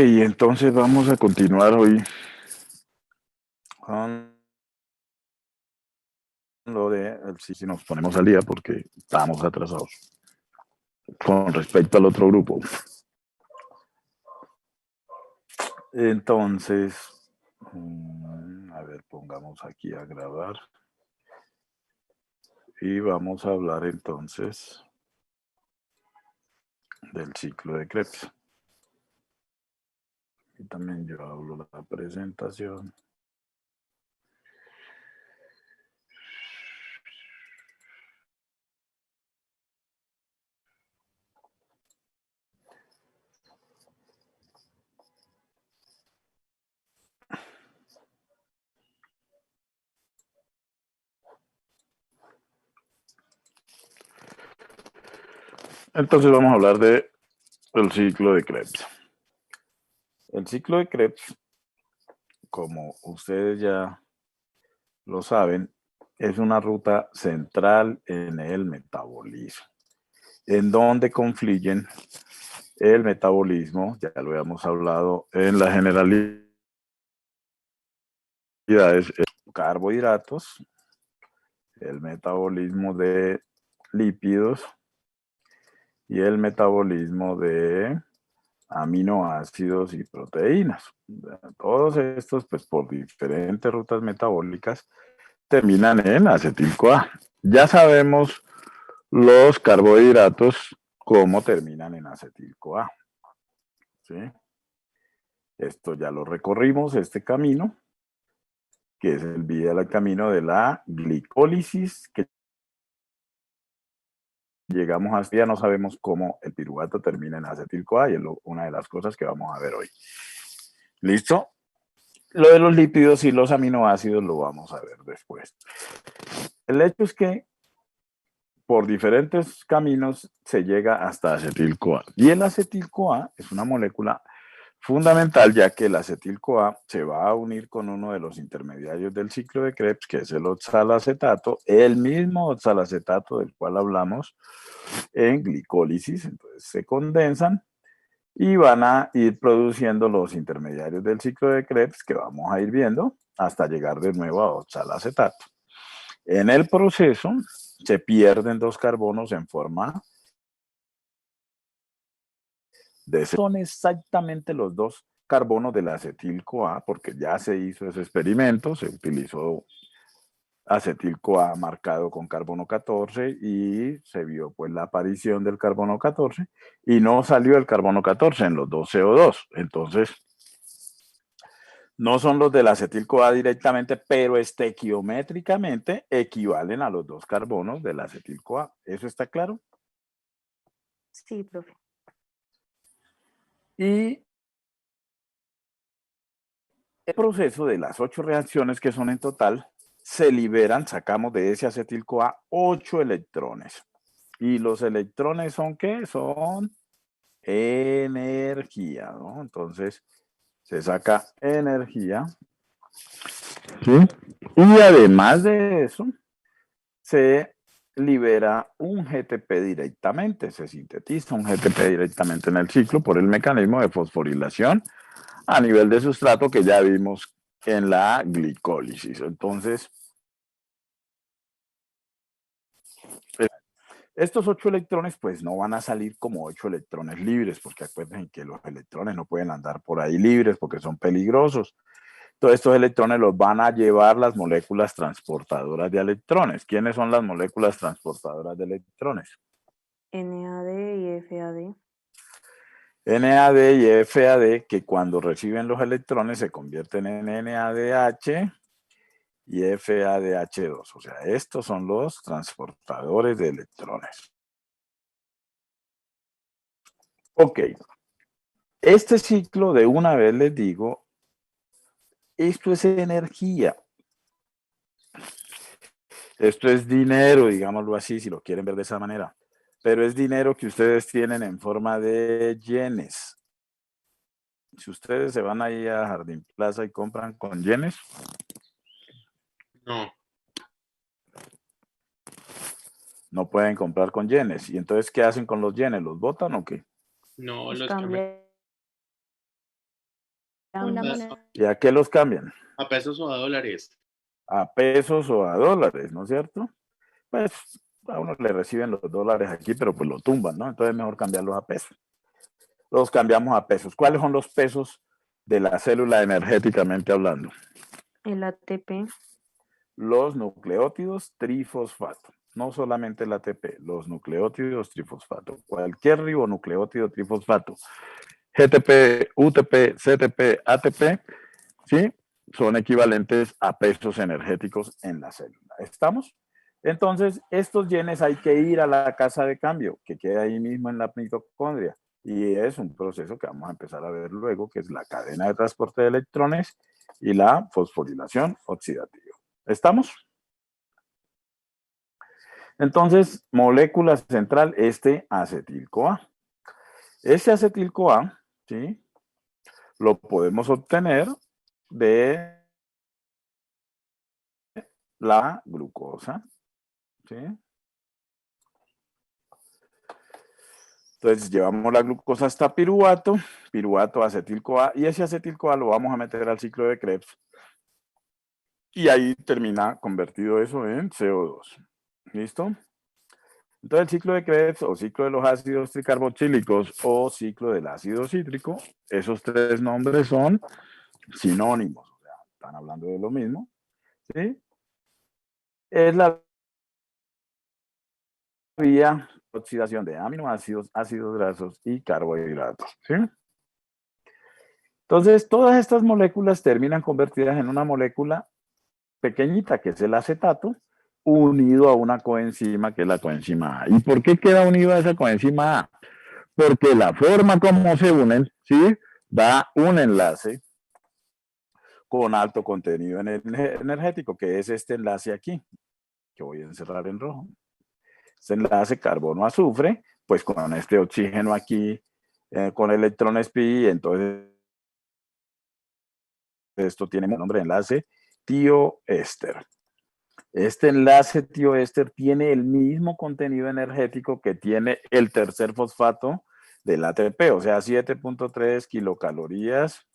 Y entonces vamos a continuar hoy con lo de, si nos ponemos al día porque estamos atrasados con respecto al otro grupo. Entonces, a ver, pongamos aquí a grabar y vamos a hablar entonces del ciclo de Krebs. Y también yo hablo la presentación. Entonces vamos a hablar de el ciclo de Krebs. El ciclo de Krebs, como ustedes ya lo saben, es una ruta central en el metabolismo, en donde confluyen el metabolismo, ya lo habíamos hablado en las generalidades, carbohidratos, el metabolismo de lípidos y el metabolismo de aminoácidos y proteínas. Todos estos, pues por diferentes rutas metabólicas, terminan en acetil-CoA. Ya sabemos los carbohidratos cómo terminan en acetil-CoA. ¿Sí? Esto ya lo recorrimos, este camino, que es el camino de la glicólisis, que llegamos hasta, ya no sabemos cómo el piruvato termina en acetil-CoA y es una de las cosas que vamos a ver hoy. ¿Listo? Lo de los lípidos y los aminoácidos lo vamos a ver después. El hecho es que por diferentes caminos se llega hasta acetil-CoA. Y el acetil-CoA es una molécula fundamental, ya que el acetil-CoA se va a unir con uno de los intermediarios del ciclo de Krebs, que es el oxalacetato, el mismo oxalacetato del cual hablamos en glicólisis. Entonces se condensan y van a ir produciendo los intermediarios del ciclo de Krebs que vamos a ir viendo hasta llegar de nuevo a oxalacetato. En el proceso se pierden dos carbonos en forma de... Son exactamente los dos carbonos del acetil-CoA, porque ya se hizo ese experimento, se utilizó acetil-CoA marcado con carbono 14 y se vio pues la aparición del carbono 14 y no salió el carbono 14 en los dos CO2. Entonces, no son los del acetil-CoA directamente, pero estequiométricamente equivalen a los dos carbonos del acetil-CoA. ¿Eso está claro? Sí, profe. Y el proceso de las 8 reacciones que son en total, se liberan, sacamos de ese acetil-CoA 8 electrones. ¿Y los electrones son qué? Son energía, ¿no? Entonces, se saca energía. ¿Sí? Y además de eso, se libera un GTP directamente, se sintetiza un GTP directamente en el ciclo por el mecanismo de fosforilación a nivel de sustrato que ya vimos en la glicólisis. Entonces, estos 8 electrones pues no van a salir como 8 electrones libres, porque acuérdense que los electrones no pueden andar por ahí libres porque son peligrosos. Todos estos electrones los van a llevar las moléculas transportadoras de electrones. ¿Quiénes son las moléculas transportadoras de electrones? NAD y FAD. NAD y FAD, que cuando reciben los electrones se convierten en NADH y FADH2. O sea, estos son los transportadores de electrones. Ok. Este ciclo, de una vez les digo, esto es energía. Esto es dinero, digámoslo así, si lo quieren ver de esa manera. Pero es dinero que ustedes tienen en forma de yenes. Si ustedes se van ahí a Jardín Plaza y compran con yenes, No. no pueden comprar con yenes. ¿Y entonces qué hacen con los yenes? ¿Los botan o qué? No, Los los cambia Una Ambos. moneda. ¿Y a qué los cambian? ¿A pesos o a dólares? A pesos o a dólares, ¿no es cierto? Pues a uno le reciben los dólares aquí, pero pues lo tumban, ¿no? Entonces es mejor cambiarlos a pesos. Los cambiamos a pesos. ¿Cuáles son los pesos de la célula energéticamente hablando? El ATP. Los nucleótidos trifosfato. No solamente el ATP, los nucleótidos trifosfato. Cualquier ribonucleótido trifosfato, GTP, UTP, CTP, ATP, ¿sí? Son equivalentes a pesos energéticos en la célula. ¿Estamos? Entonces, estos genes hay que ir a la casa de cambio, que queda ahí mismo en la mitocondria. Y es un proceso que vamos a empezar a ver luego, que es la cadena de transporte de electrones y la fosforilación oxidativa. ¿Estamos? Entonces, molécula central, acetil-CoA. Ese acetil-CoA, ¿sí? Lo podemos obtener de la glucosa, ¿sí? Entonces llevamos la glucosa hasta piruvato, acetil-CoA, y ese acetil-CoA lo vamos a meter al ciclo de Krebs. Y ahí termina convertido eso en CO2. ¿Listo? Entonces el ciclo de Krebs o ciclo de los ácidos tricarboxílicos o ciclo del ácido cítrico, esos tres nombres son sinónimos, o sea, están hablando de lo mismo, ¿sí? Es la vía de oxidación de aminoácidos, ácidos grasos y carbohidratos, ¿sí? Entonces, todas estas moléculas terminan convertidas en una molécula pequeñita, que es el acetato, unido a una coenzima, que es la coenzima A. ¿Y por qué queda unido a esa coenzima A? Porque la forma como se unen, ¿sí? Da un enlace con alto contenido energético, que es este enlace aquí, que voy a encerrar en rojo. Este enlace carbono-azufre, pues con este oxígeno aquí, con electrones pi, entonces esto tiene un nombre de enlace tioéster. Este enlace tioéster tiene el mismo contenido energético que tiene el tercer fosfato del ATP, o sea, 7.3 kilocalorías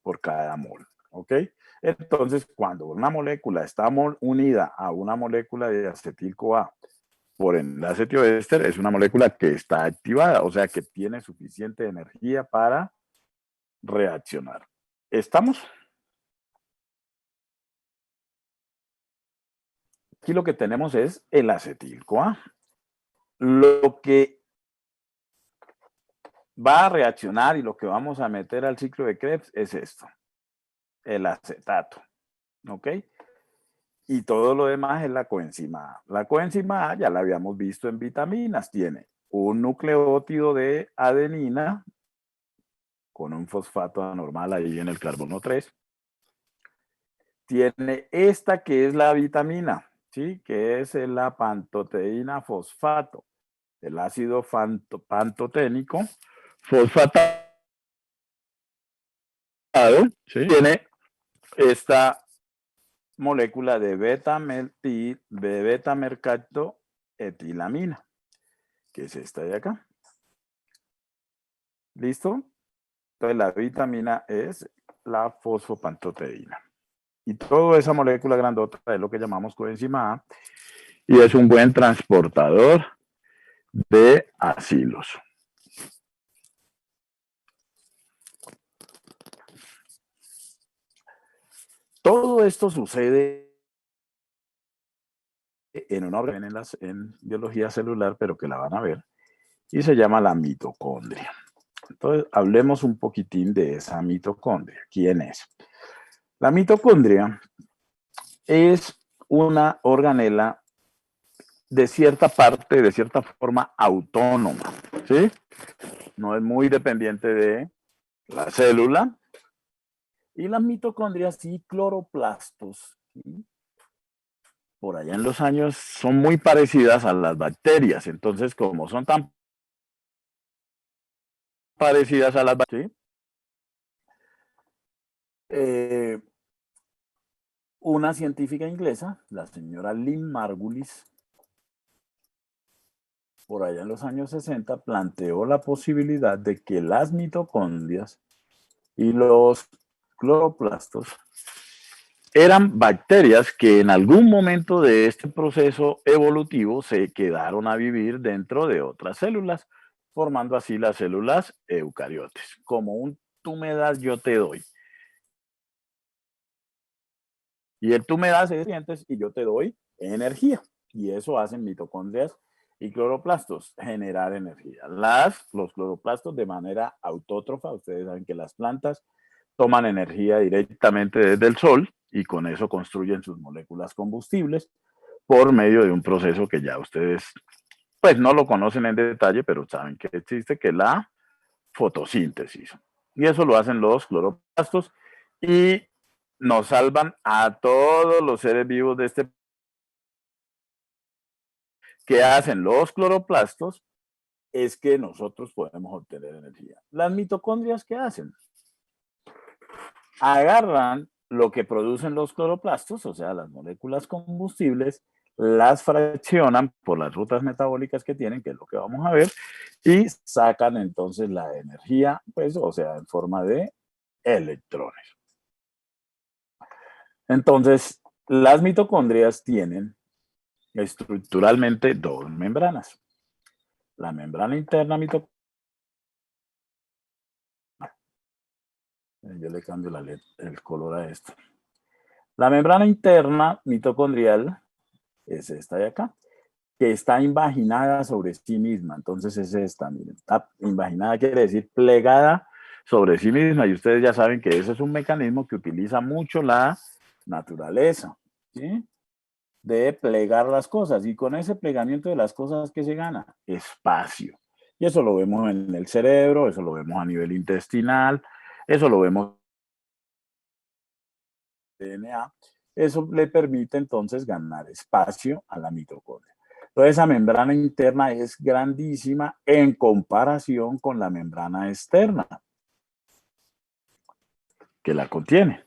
por cada mol, ¿ok? Entonces, cuando una molécula está unida a una molécula de acetil-CoA por enlace tioéster, es una molécula que está activada, o sea, que tiene suficiente energía para reaccionar. ¿Estamos? Aquí lo que tenemos es el acetil-CoA. Lo que va a reaccionar y lo que vamos a meter al ciclo de Krebs es esto, el acetato, ¿ok? Y todo lo demás es la coenzima A. La coenzima A ya la habíamos visto en vitaminas, tiene un nucleótido de adenina con un fosfato anormal ahí en el carbono 3. Tiene esta que es la vitamina, ¿sí? Que es la pantoteína fosfato, el ácido pantoténico fosfatado, ¿sí? Tiene esta molécula de beta-mercaptoetilamina, que es esta de acá. ¿Listo? Entonces la vitamina es la fosfopantoteína. Y toda esa molécula grandota es lo que llamamos coenzima A y es un buen transportador de acilos. Todo esto sucede en un órgano en biología celular, pero que la van a ver, y se llama la mitocondria. Entonces, hablemos un poquitín de esa mitocondria. ¿Quién es? La mitocondria es una organela de cierta parte, de cierta forma autónoma, ¿sí? No es muy dependiente de la célula. Y las mitocondrias y cloroplastos, ¿sí? Por allá en los años son muy parecidas a las bacterias. Entonces, como son tan parecidas a las bacterias, ¿sí? Una científica inglesa, la señora Lynn Margulis, por allá en los años 60, planteó la posibilidad de que las mitocondrias Y los cloroplastos eran bacterias que en algún momento de este proceso evolutivo se quedaron a vivir dentro de otras células, formando así las células eucariotes. Como un tú me das, yo te doy. Y el tú me das nutrientes y yo te doy energía. Y eso hacen mitocondrias y cloroplastos, generar energía. Los cloroplastos de manera autótrofa, ustedes saben que las plantas toman energía directamente desde el sol y con eso construyen sus moléculas combustibles por medio de un proceso que ya ustedes pues no lo conocen en detalle, pero saben que existe, que es la fotosíntesis. Y eso lo hacen los cloroplastos y nos salvan a todos los seres vivos de este que hacen los cloroplastos es que nosotros podemos obtener energía. Las mitocondrias, ¿qué hacen? Agarran lo que producen los cloroplastos, o sea, las moléculas combustibles, las fraccionan por las rutas metabólicas que tienen, que es lo que vamos a ver, y sacan entonces la energía, pues, o sea, en forma de electrones. Entonces, las mitocondrias tienen estructuralmente dos membranas. La membrana interna mitocondrial, yo le cambio el color a esto. La membrana interna mitocondrial es esta de acá, que está invaginada sobre sí misma. Entonces es esta, miren, está invaginada quiere decir plegada sobre sí misma. Y ustedes ya saben que ese es un mecanismo que utiliza mucho la naturaleza, ¿sí? De plegar las cosas. Y con ese plegamiento de las cosas, ¿qué se gana? Espacio. Y eso lo vemos en el cerebro, eso lo vemos a nivel intestinal, eso lo vemos en el DNA. Eso le permite entonces ganar espacio a la mitocondria. Entonces esa membrana interna es grandísima en comparación con la membrana externa que la contiene.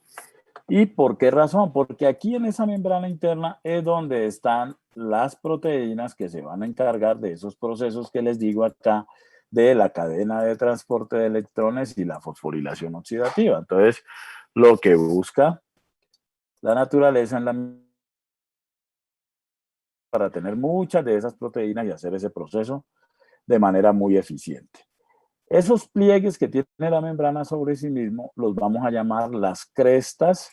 ¿Y por qué razón? Porque aquí en esa membrana interna es donde están las proteínas que se van a encargar de esos procesos que les digo acá de la cadena de transporte de electrones y la fosforilación oxidativa. Entonces, lo que busca la naturaleza en la para tener muchas de esas proteínas y hacer ese proceso de manera muy eficiente. Esos pliegues que tiene la membrana sobre sí mismo los vamos a llamar las crestas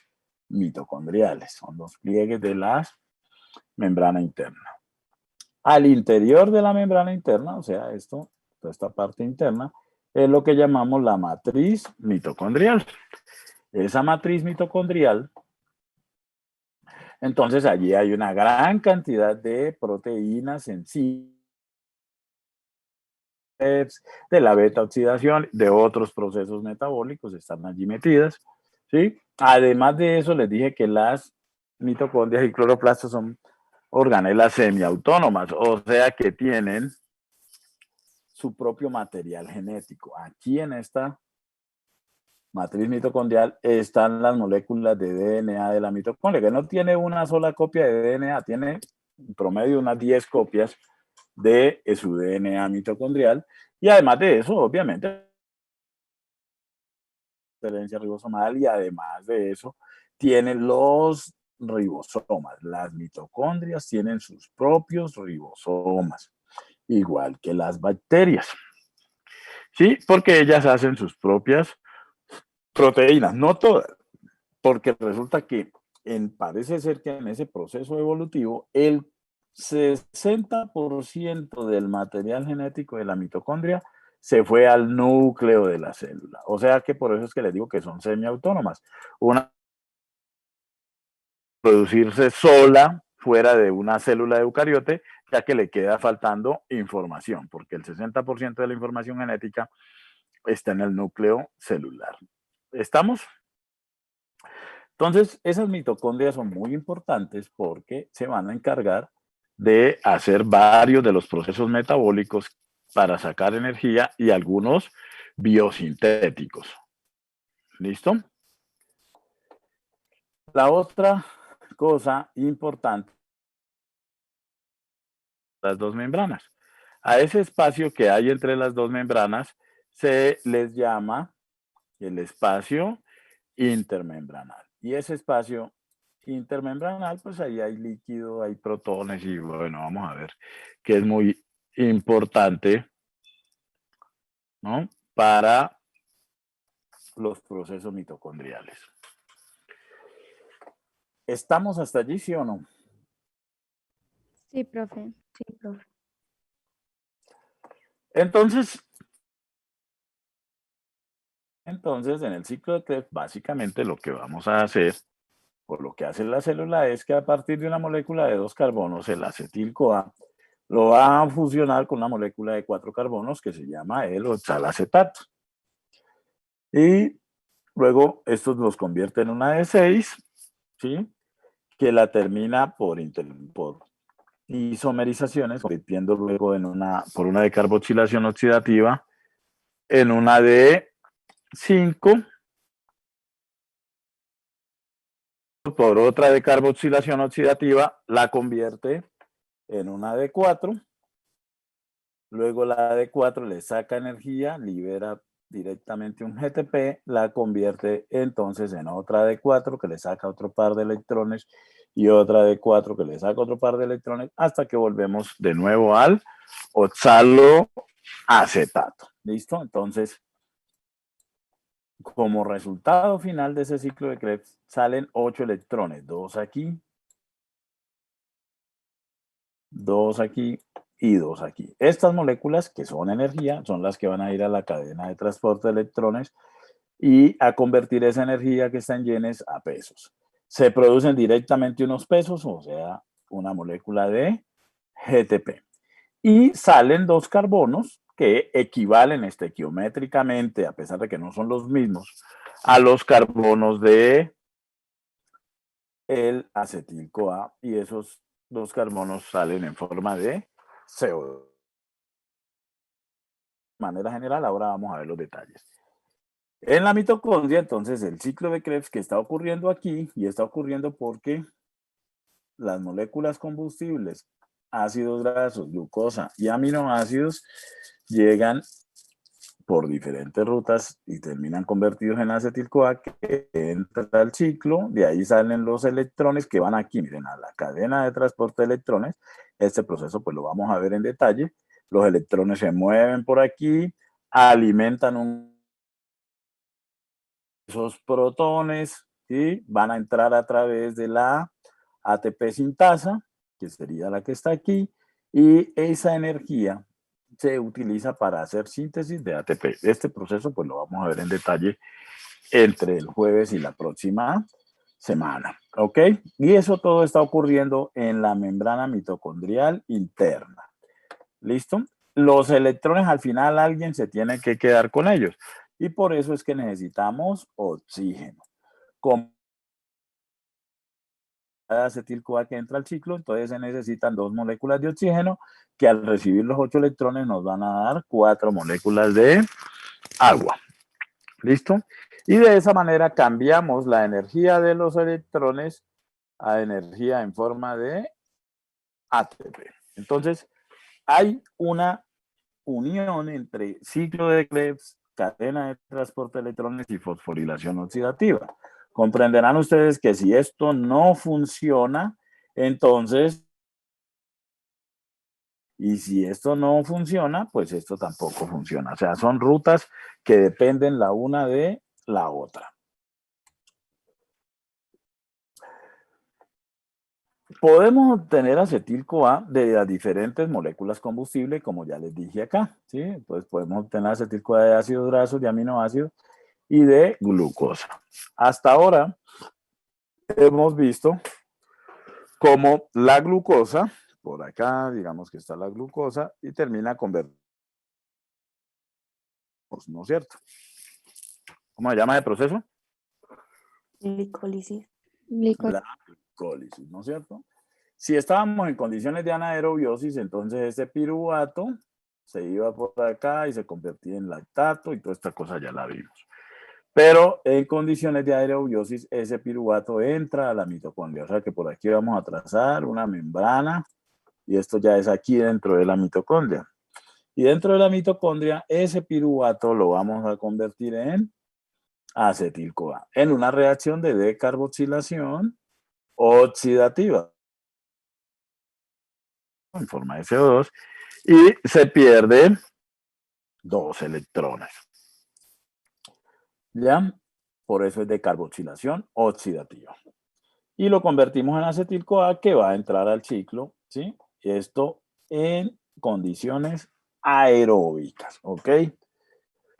mitocondriales. Son los pliegues de la membrana interna. Al interior de la membrana interna, o sea, toda esta parte interna, es lo que llamamos la matriz mitocondrial. Esa matriz mitocondrial, entonces allí hay una gran cantidad de proteínas en sí, de la beta oxidación, de otros procesos metabólicos están allí metidas, ¿sí? Además de eso, les dije que las mitocondrias y cloroplastos son organelas semiautónomas, o sea que tienen su propio material genético. Aquí en esta matriz mitocondrial están las moléculas de DNA de la mitocondria, que no tiene una sola copia de DNA, tiene en promedio unas 10 copias de su DNA mitocondrial. Y además de eso, obviamente, herencia ribosomal y además de eso, tienen los ribosomas. Las mitocondrias tienen sus propios ribosomas, igual que las bacterias. Sí, porque ellas hacen sus propias proteínas, no todas, porque resulta que parece ser que en ese proceso evolutivo el 60% del material genético de la mitocondria se fue al núcleo de la célula. O sea que por eso es que les digo que son semiautónomas. Una producirse sola fuera de una célula de eucariote, ya que le queda faltando información, porque el 60% de la información genética está en el núcleo celular. ¿Estamos? Entonces, esas mitocondrias son muy importantes porque se van a encargar de hacer varios de los procesos metabólicos para sacar energía y algunos biosintéticos. ¿Listo? La otra cosa importante, las dos membranas. A ese espacio que hay entre las dos membranas se les llama el espacio intermembranal. Y ese espacio intermembranal, pues ahí hay líquido, hay protones y bueno, vamos a ver que es muy importante, ¿no? Para los procesos mitocondriales. ¿Estamos hasta allí, sí o no? Sí, profe. Sí, profe. Entonces, en el ciclo de Krebs, básicamente lo que vamos a hacer, o lo que hace la célula, es que a partir de una molécula de 2 carbonos, el acetil-CoA, lo va a fusionar con una molécula de 4 carbonos que se llama el oxalacetato. Y luego estos los convierte en una de 6, ¿sí? Que la termina por isomerizaciones, convirtiendo luego por una decarboxilación oxidativa en una de 5 por otra decarboxilación oxidativa, la convierte en una de 4. Luego la de 4 le saca energía, libera directamente un GTP, la convierte entonces en otra de 4 que le saca otro par de electrones y otra de 4 que le saca otro par de electrones hasta que volvemos de nuevo al oxaloacetato. ¿Listo? Entonces, como resultado final de ese ciclo de Krebs salen 8 electrones, 2 aquí, 2 aquí y 2 aquí. Estas moléculas que son energía son las que van a ir a la cadena de transporte de electrones y a convertir esa energía que está en yenes a pesos. Se producen directamente unos pesos, o sea, una molécula de GTP. Y salen 2 carbonos que equivalen estequiométricamente, a pesar de que no son los mismos, a los carbonos de el acetil-CoA, y esos 2 carbonos salen en forma de CO2. De manera general, ahora vamos a ver los detalles. En la mitocondria, entonces, el ciclo de Krebs que está ocurriendo aquí, y está ocurriendo porque las moléculas combustibles, ácidos grasos, glucosa y aminoácidos, llegan por diferentes rutas y terminan convertidos en acetil-CoA que entra al ciclo, de ahí salen los electrones que van aquí, miren, a la cadena de transporte de electrones. Este proceso pues lo vamos a ver en detalle. Los electrones se mueven por aquí, alimentan esos protones y van a entrar a través de la ATP sintasa, que sería la que está aquí, y esa energía se utiliza para hacer síntesis de ATP. Este proceso pues lo vamos a ver en detalle entre el jueves y la próxima semana, ¿ok? Y eso todo está ocurriendo en la membrana mitocondrial interna, ¿listo? Los electrones al final alguien se tiene que quedar con ellos y por eso es que necesitamos oxígeno. Como acetil-CoA que entra al ciclo, entonces se necesitan 2 moléculas de oxígeno que al recibir los 8 electrones nos van a dar 4 moléculas de agua. ¿Listo? Y de esa manera cambiamos la energía de los electrones a energía en forma de ATP. Entonces, hay una unión entre ciclo de Krebs, cadena de transporte de electrones y fosforilación oxidativa. Comprenderán ustedes que si esto no funciona, entonces, y si esto no funciona, pues esto tampoco funciona. O sea, son rutas que dependen la una de la otra. Podemos obtener acetil-CoA de las diferentes moléculas combustible, como ya les dije acá, ¿sí? Entonces podemos obtener acetil-CoA de ácidos grasos, de aminoácidos y de glucosa. Hasta ahora hemos visto cómo la glucosa, por acá digamos que está la glucosa, y termina convertiendo, ¿no es cierto? ¿Cómo se llama el proceso? Glicólisis. La glicólisis, ¿no es cierto? Si estábamos en condiciones de anaerobiosis, entonces este piruvato se iba por acá y se convertía en lactato y toda esta cosa ya la vimos. Pero en condiciones de aerobiosis, ese piruvato entra a la mitocondria. O sea que por aquí vamos a trazar una membrana y esto ya es aquí dentro de la mitocondria. Y dentro de la mitocondria, ese piruvato lo vamos a convertir en acetil-CoA en una reacción de decarboxilación oxidativa en forma de CO2 y se pierden 2 electrones. ¿Ya? Por eso es decarboxilación oxidativa. Y lo convertimos en acetil-CoA que va a entrar al ciclo, ¿sí? Esto en condiciones aeróbicas, ¿ok?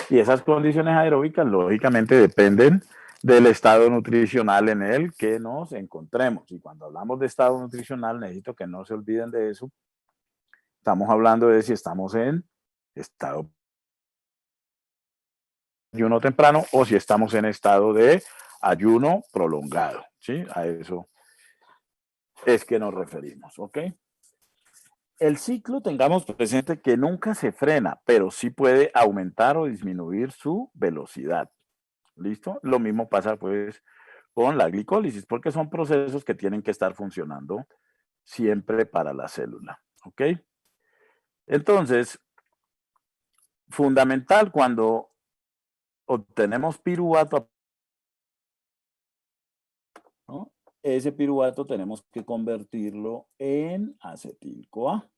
Y esas condiciones aeróbicas, lógicamente, dependen del estado nutricional en el que nos encontremos. Y cuando hablamos de estado nutricional, necesito que no se olviden de eso. Estamos hablando de si estamos en estado de ayuno temprano o si estamos en estado de ayuno prolongado, ¿sí? A eso es que nos referimos, ¿ok? El ciclo, tengamos presente que nunca se frena, pero sí puede aumentar o disminuir su velocidad. ¿Listo? Lo mismo pasa pues con la glicólisis, porque son procesos que tienen que estar funcionando siempre para la célula. ¿Ok? Entonces, fundamental cuando obtenemos piruvato, ¿no? Ese piruvato tenemos que convertirlo en acetil-CoA.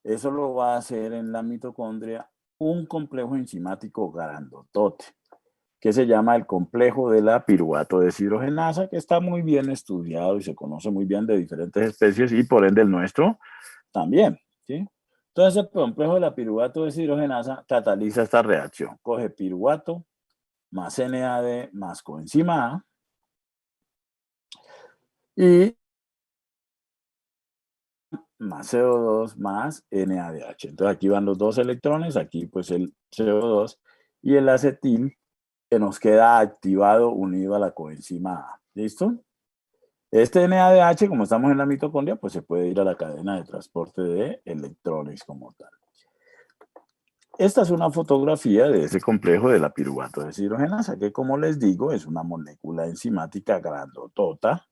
Eso lo va a hacer en la mitocondria un complejo enzimático grandotote, que se llama el complejo de la piruvato deshidrogenasa, que está muy bien estudiado y se conoce muy bien de diferentes especies y por ende el nuestro también, ¿sí? Entonces el complejo de la piruvato deshidrogenasa cataliza esta reacción. Coge piruvato más NAD más coenzima A y más CO2 más NADH. Entonces aquí van los 2 electrones, aquí pues el CO2 y el acetil que nos queda activado unido a la coenzima A. ¿Listo? Este NADH, como estamos en la mitocondria, pues se puede ir a la cadena de transporte de electrones como tal. Esta es una fotografía de ese complejo de la piruvato deshidrogenasa, que como les digo, es una molécula enzimática grandotota,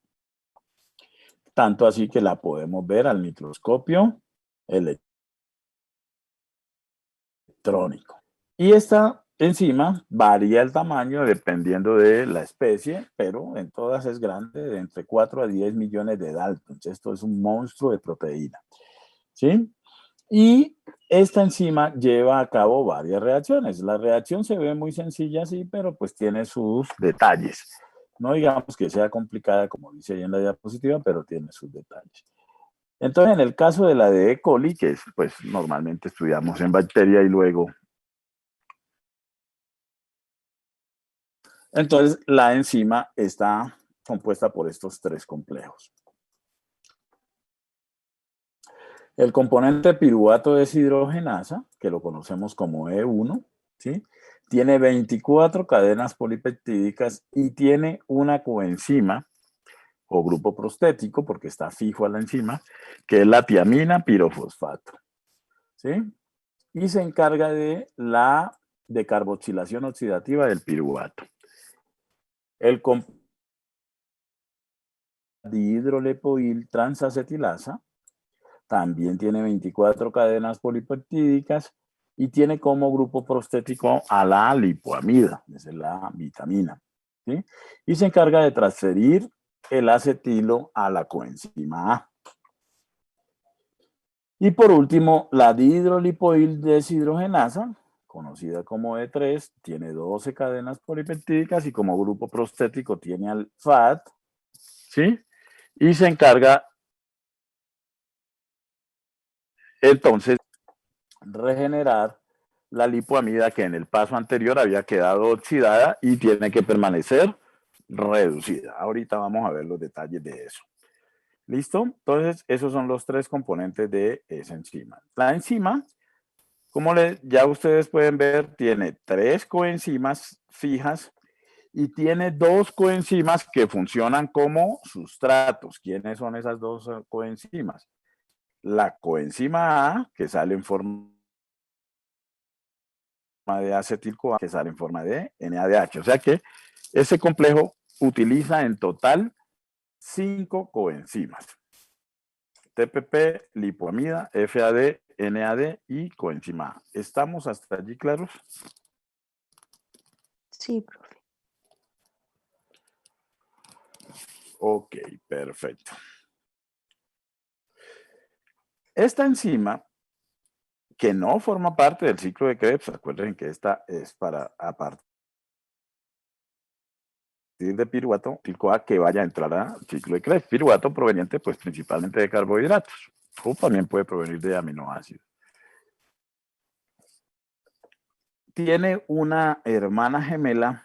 tanto así que la podemos ver al microscopio electrónico. Y esta enzima varía el tamaño dependiendo de la especie, pero en todas es grande, de entre 4 a 10 millones de Daltons. Esto es un monstruo de proteína. ¿Sí? Y esta enzima lleva a cabo varias reacciones. La reacción se ve muy sencilla, sí, pero pues tiene sus detalles. No digamos que sea complicada, como dice ahí en la diapositiva, pero tiene sus detalles. Entonces, en el caso de la de E. coli, que es, pues normalmente estudiamos en bacteria y luego... Entonces, la enzima está compuesta por estos 3 complejos. El componente piruvato deshidrogenasa, que lo conocemos como E1, ¿sí? Tiene 24 cadenas polipeptídicas y tiene una coenzima o grupo prostético, porque está fijo a la enzima, que es la tiamina pirofosfato, ¿sí? Y se encarga de la decarboxilación oxidativa del piruvato. El dihidrolepoil transacetilasa también tiene 24 cadenas polipeptídicas y tiene como grupo prostético a la lipoamida, esa es la vitamina, ¿sí? Y se encarga de transferir el acetilo a la coenzima A. Y por último, la dihidrolipoil deshidrogenasa, conocida como E3, tiene 12 cadenas polipeptídicas y como grupo prostético tiene al FAT, ¿sí? Y se encarga entonces regenerar la lipoamida que en el paso anterior había quedado oxidada y tiene que permanecer reducida. Ahorita vamos a ver los detalles de eso. ¿Listo? Entonces, esos son los 3 componentes de esa enzima. La enzima, como ya ustedes pueden ver, tiene 3 coenzimas fijas y tiene 2 coenzimas que funcionan como sustratos. ¿Quiénes son esas 2 coenzimas? La coenzima A, que sale en forma de acetil-CoA, que sale en forma de NADH. O sea que ese complejo utiliza en total 5 coenzimas. TPP, lipoamida, FAD, NAD y coenzima A. ¿Estamos hasta allí claros? Sí, profe. Ok, perfecto. Esta enzima, que no forma parte del ciclo de Krebs, acuérdense que esta es para a partir de piruvato, ciclo-A que vaya a entrar al ciclo de Krebs. Piruvato proveniente pues principalmente de carbohidratos, o también puede provenir de aminoácidos. Tiene una hermana gemela,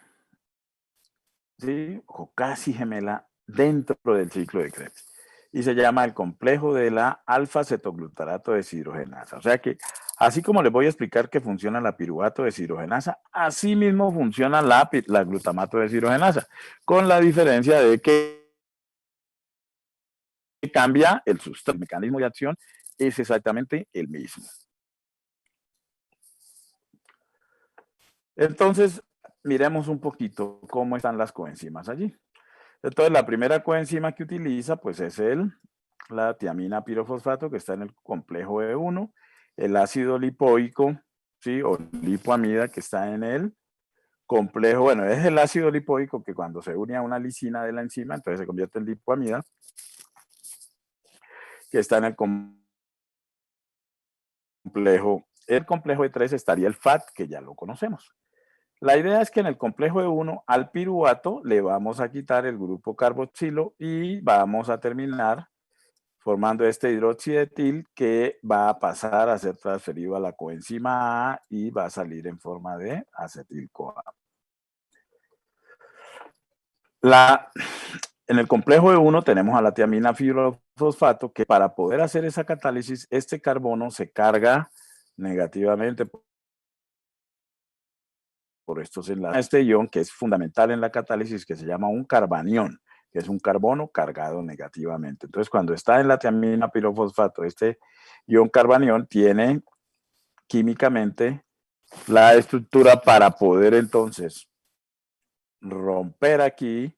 ¿sí? O casi gemela, dentro del ciclo de Krebs. Y se llama el complejo de la alfa-cetoglutarato deshidrogenasa. O sea que, así como les voy a explicar que funciona la piruvato deshidrogenasa, así mismo funciona la glutamato deshidrogenasa, con la diferencia de que cambia el sustrato. El mecanismo de acción es exactamente el mismo. Entonces, miremos un poquito cómo están las coenzimas allí. Entonces, la primera coenzima que utiliza, pues es la tiamina pirofosfato, que está en el complejo E1, el ácido lipoico, ¿sí? O lipoamida, que está en el complejo, bueno, es el ácido lipoico que cuando se une a una lisina de la enzima, entonces se convierte en lipoamida, que está en el complejo E3 estaría el FAT, que ya lo conocemos. La idea es que en el complejo E1 al piruvato le vamos a quitar el grupo carboxilo y vamos a terminar formando este hidroxietil que va a pasar a ser transferido a la coenzima A y va a salir en forma de acetil-CoA. En el complejo E1 tenemos a la tiamina pirofosfato que para poder hacer esa catálisis, este carbono se carga negativamente por estos enlaces. Este ion que es fundamental en la catálisis que se llama un carbanión, que es un carbono cargado negativamente. Entonces, cuando está en la tiamina pirofosfato, este ion carbanión tiene químicamente la estructura para poder entonces romper aquí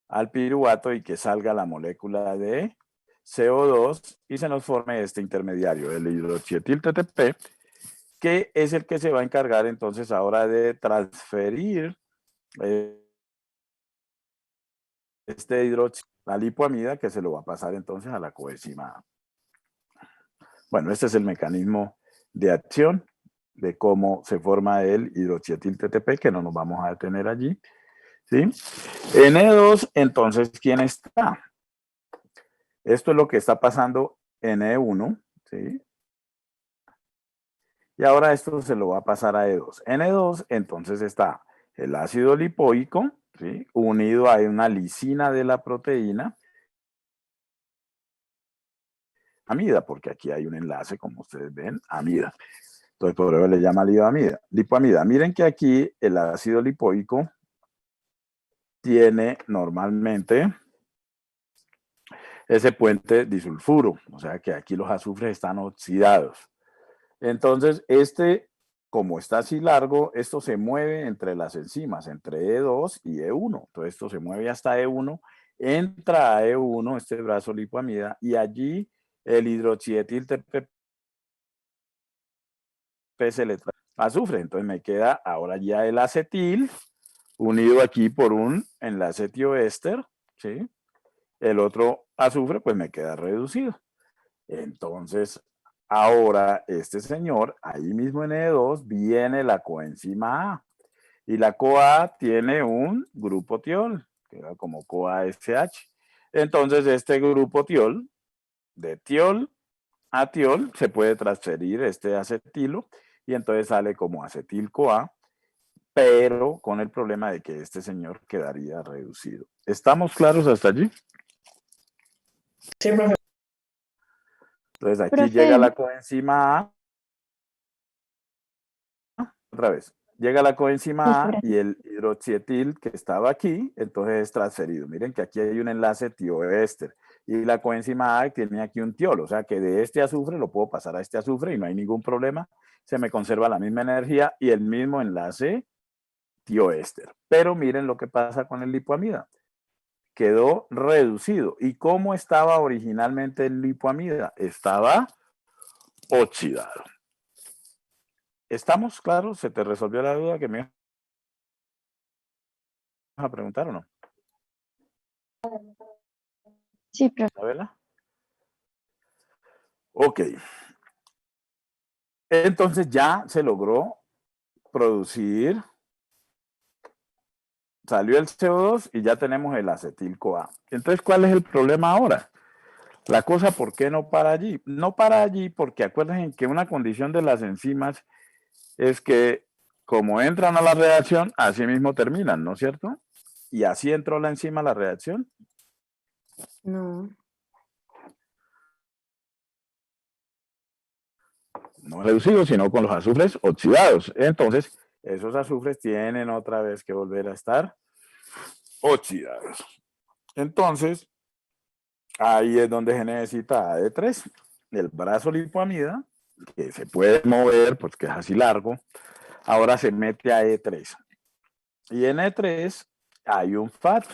al piruvato y que salga la molécula de CO2 y se nos forme este intermediario, el hidroxietil TTP, que es el que se va a encargar entonces ahora de transferir este hidroxietil, la lipoamida, que se lo va a pasar entonces a la coenzima A. Bueno, este es el mecanismo de acción de cómo se forma el hidroxietil TTP, que no nos vamos a detener allí. ¿Sí? En E2, entonces, ¿quién está? Esto es lo que está pasando en E1, ¿sí? Y ahora esto se lo va a pasar a E2. En E2, entonces está el ácido lipoico, ¿sí? Unido a una lisina de la proteína, amida, porque aquí hay un enlace, como ustedes ven, amida. Entonces, por eso le llama lipoamida. Miren que aquí el ácido lipoico tiene normalmente ese puente disulfuro, o sea que aquí los azufres están oxidados. Entonces, como está así largo, esto se mueve entre las enzimas, entre E2 y E1. Entonces, esto se mueve hasta E1, entra a E1, este brazo lipoamida, y allí el hidroxietil TPP se le trae azufre. Entonces, me queda ahora ya el acetil, unido aquí por un enlace tioéster, ¿sí? El otro azufre, pues me queda reducido. Entonces, ahora este señor, ahí mismo en E2, viene la coenzima A. Y la CoA tiene un grupo tiol, que era como CoA-SH. Entonces, este grupo tiol, de tiol a tiol, se puede transferir este acetilo y entonces sale como acetil-CoA, pero con el problema de que este señor quedaría reducido. ¿Estamos claros hasta allí? Sí, profe. Entonces aquí Profe. llega la coenzima A, otra vez, llega la coenzima A y el hidroxietil que estaba aquí, entonces es transferido. Miren que aquí hay un enlace tioéster y la coenzima A tiene aquí un tiol, o sea que de este azufre lo puedo pasar a este azufre y no hay ningún problema, se me conserva la misma energía y el mismo enlace tioéster. Pero miren lo que pasa con el lipoamida. Quedó reducido. ¿Y cómo estaba originalmente el lipoamida? Estaba oxidado. ¿Estamos claros? ¿Se te resolvió la duda que me ibas a preguntar o no? Sí, profe. ¿Isabela? Ok. Entonces ya se logró producir, salió el CO2 y ya tenemos el acetil-CoA. Entonces, ¿cuál es el problema ahora? La cosa, ¿por qué no para allí? No para allí porque acuérdense que una condición de las enzimas es que como entran a la reacción, así mismo terminan, ¿no es cierto? Y así entró la enzima a la reacción. No. No reducidos, sino con los azufres oxidados. Entonces, esos azufres tienen otra vez que volver a estar oxidados. Entonces, ahí es donde se necesita AD3, el brazo lipoamida, que se puede mover, pues que es así largo, ahora se mete a E3. Y en E3 hay un FAT.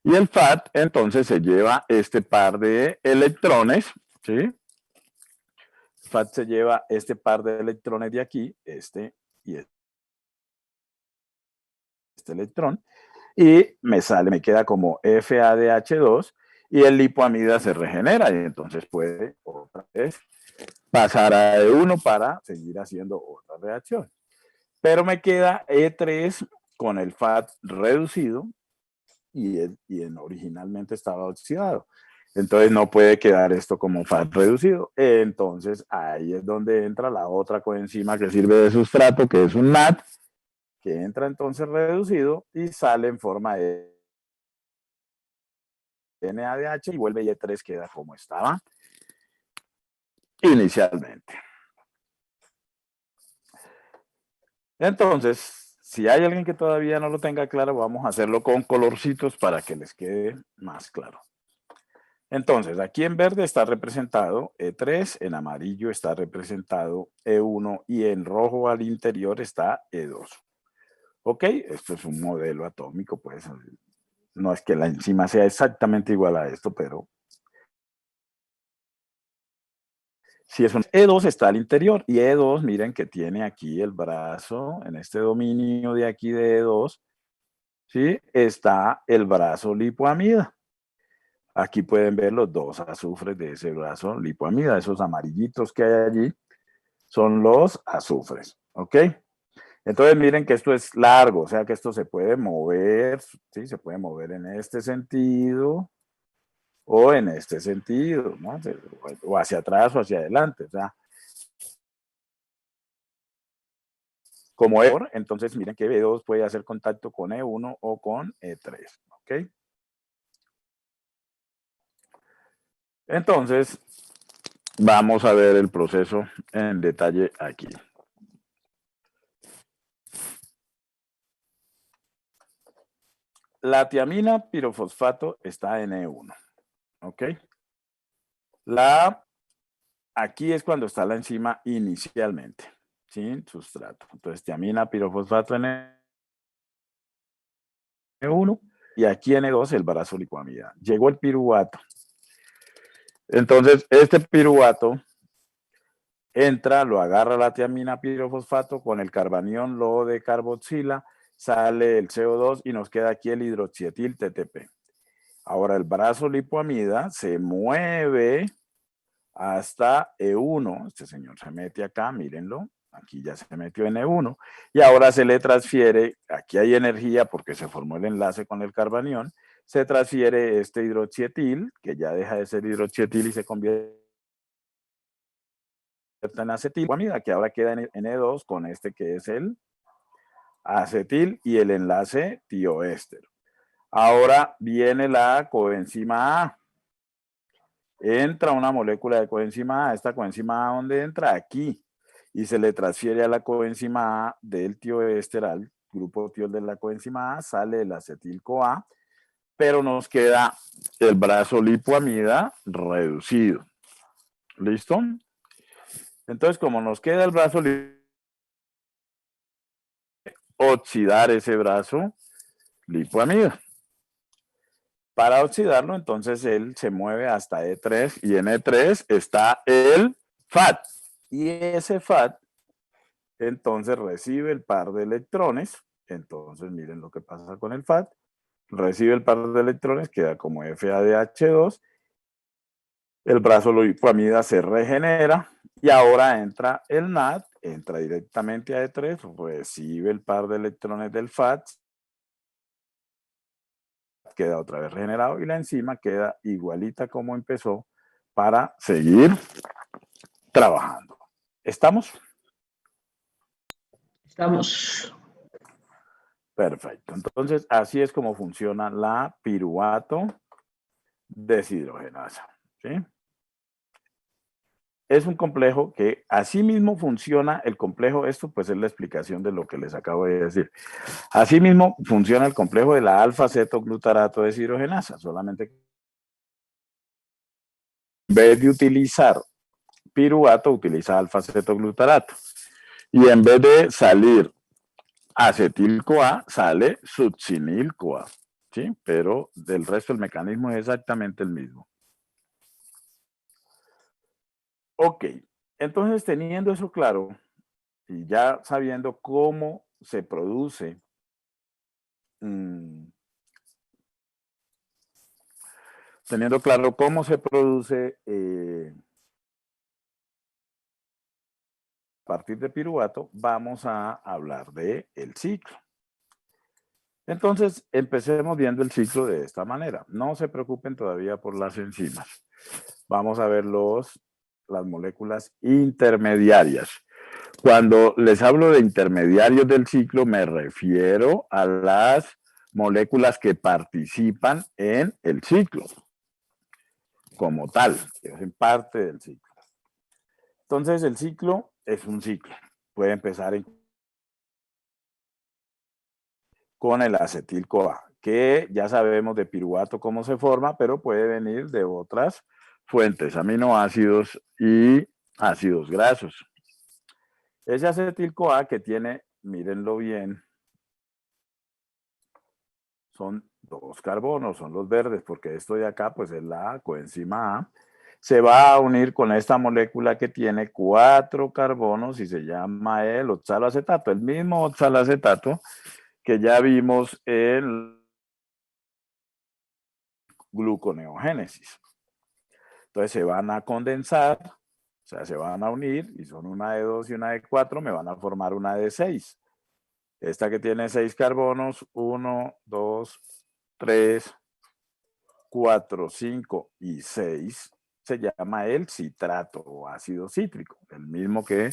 Y el FAT entonces se lleva este par de electrones, ¿sí? FAT se lleva este par de electrones de aquí, este y este electrón, y me queda como FADH2 y el lipoamida se regenera y entonces puede otra vez pasar a E1 para seguir haciendo otra reacción. Pero me queda E3 con el FAT reducido y originalmente estaba oxidado. Entonces no puede quedar esto como FAT reducido. Entonces ahí es donde entra la otra coenzima que sirve de sustrato, que es un NAT, que entra entonces reducido y sale en forma de NADH y vuelve y E3 queda como estaba inicialmente. Entonces, si hay alguien que todavía no lo tenga claro, vamos a hacerlo con colorcitos para que les quede más claro. Entonces, aquí en verde está representado E3, en amarillo está representado E1 y en rojo al interior está E2. Ok, esto es un modelo atómico, pues no es que la enzima sea exactamente igual a esto, pero si es un E2 está al interior y E2, miren que tiene aquí el brazo, en este dominio de aquí de E2, ¿sí? Está el brazo lipoamida. Aquí pueden ver los dos azufres de ese brazo lipoamida, esos amarillitos que hay allí son los azufres, ¿ok? Entonces miren que esto es largo, o sea que esto se puede mover, ¿sí? Se puede mover en este sentido o en este sentido, ¿no? O hacia atrás o hacia adelante, o sea, como E4, entonces miren que B2 puede hacer contacto con E1 o con E3, ¿ok? Entonces, vamos a ver el proceso en detalle aquí. La tiamina pirofosfato está en E1, ¿ok? Aquí es cuando está la enzima inicialmente, sin sustrato. Entonces, tiamina pirofosfato en E1 y aquí en E2 el brazo lipoamida. Llegó el piruvato. Entonces, este piruvato entra, lo agarra la tiamina pirofosfato con el carbanión, lo de carboxila, sale el CO2 y nos queda aquí el hidroxietil TTP. Ahora el brazo lipoamida se mueve hasta E1. Este señor se mete acá, mírenlo. Aquí ya se metió en E1 y ahora se le transfiere, aquí hay energía porque se formó el enlace con el carbanión, se transfiere este hidroxietil, que ya deja de ser hidroxietil y se convierte en acetilcoamida, que ahora queda en E2 con este que es el acetil y el enlace tioéster. Ahora viene la coenzima A. Entra una molécula de coenzima A. ¿Esta coenzima A dónde entra? Aquí. Y se le transfiere a la coenzima A del tioéster al grupo tiol de la coenzima A, sale el acetil-CoA, pero nos queda el brazo lipoamida reducido. ¿Listo? Entonces, como nos queda el brazo oxidar ese brazo lipoamida. Para oxidarlo, entonces él se mueve hasta E3 y en E3 está el FAT. Y ese FAT entonces recibe el par de electrones. Entonces miren lo que pasa con el FAT. recibe el par de electrones, queda como FADH2, el brazo loipoamida se regenera y ahora entra el NAD, entra directamente a E3, recibe el par de electrones del FAT, queda otra vez regenerado y la enzima queda igualita como empezó para seguir trabajando. ¿Estamos? Estamos. Perfecto. Entonces, así es como funciona la piruvato deshidrogenasa. ¿Sí? Es un complejo que así mismo funciona el complejo, esto pues es la explicación de lo que les acabo de decir. Así mismo funciona el complejo de la alfa-cetoglutarato deshidrogenasa, solamente que en vez de utilizar piruvato, utiliza alfa-cetoglutarato. Y en vez de salir acetil-CoA, sale succinil-CoA. ¿Sí? Pero del resto el mecanismo es exactamente el mismo. Ok, entonces teniendo eso claro y ya sabiendo cómo se produce teniendo claro cómo se produce a partir de piruvato, vamos a hablar del ciclo. Entonces, empecemos viendo el ciclo de esta manera. No se preocupen todavía por las enzimas. Vamos a ver las moléculas intermediarias. Cuando les hablo de intermediarios del ciclo, me refiero a las moléculas que participan en el ciclo, como tal, que hacen parte del ciclo. Entonces, el ciclo es un ciclo. Puede empezar con el acetil-CoA, que ya sabemos de piruvato cómo se forma, pero puede venir de otras fuentes, aminoácidos y ácidos grasos. Ese acetil-CoA que tiene, mírenlo bien, son 2 carbonos, son los verdes, porque esto de acá pues es la coenzima A, se va a unir con esta molécula que tiene 4 carbonos y se llama el oxaloacetato, el mismo oxaloacetato que ya vimos en gluconeogénesis. Entonces se van a condensar, o sea, se van a unir y son una de 2 y una de 4, me van a formar una de 6. Esta que tiene 6 carbonos, 1, 2, 3, 4, 5 y 6, se llama el citrato o ácido cítrico, el mismo que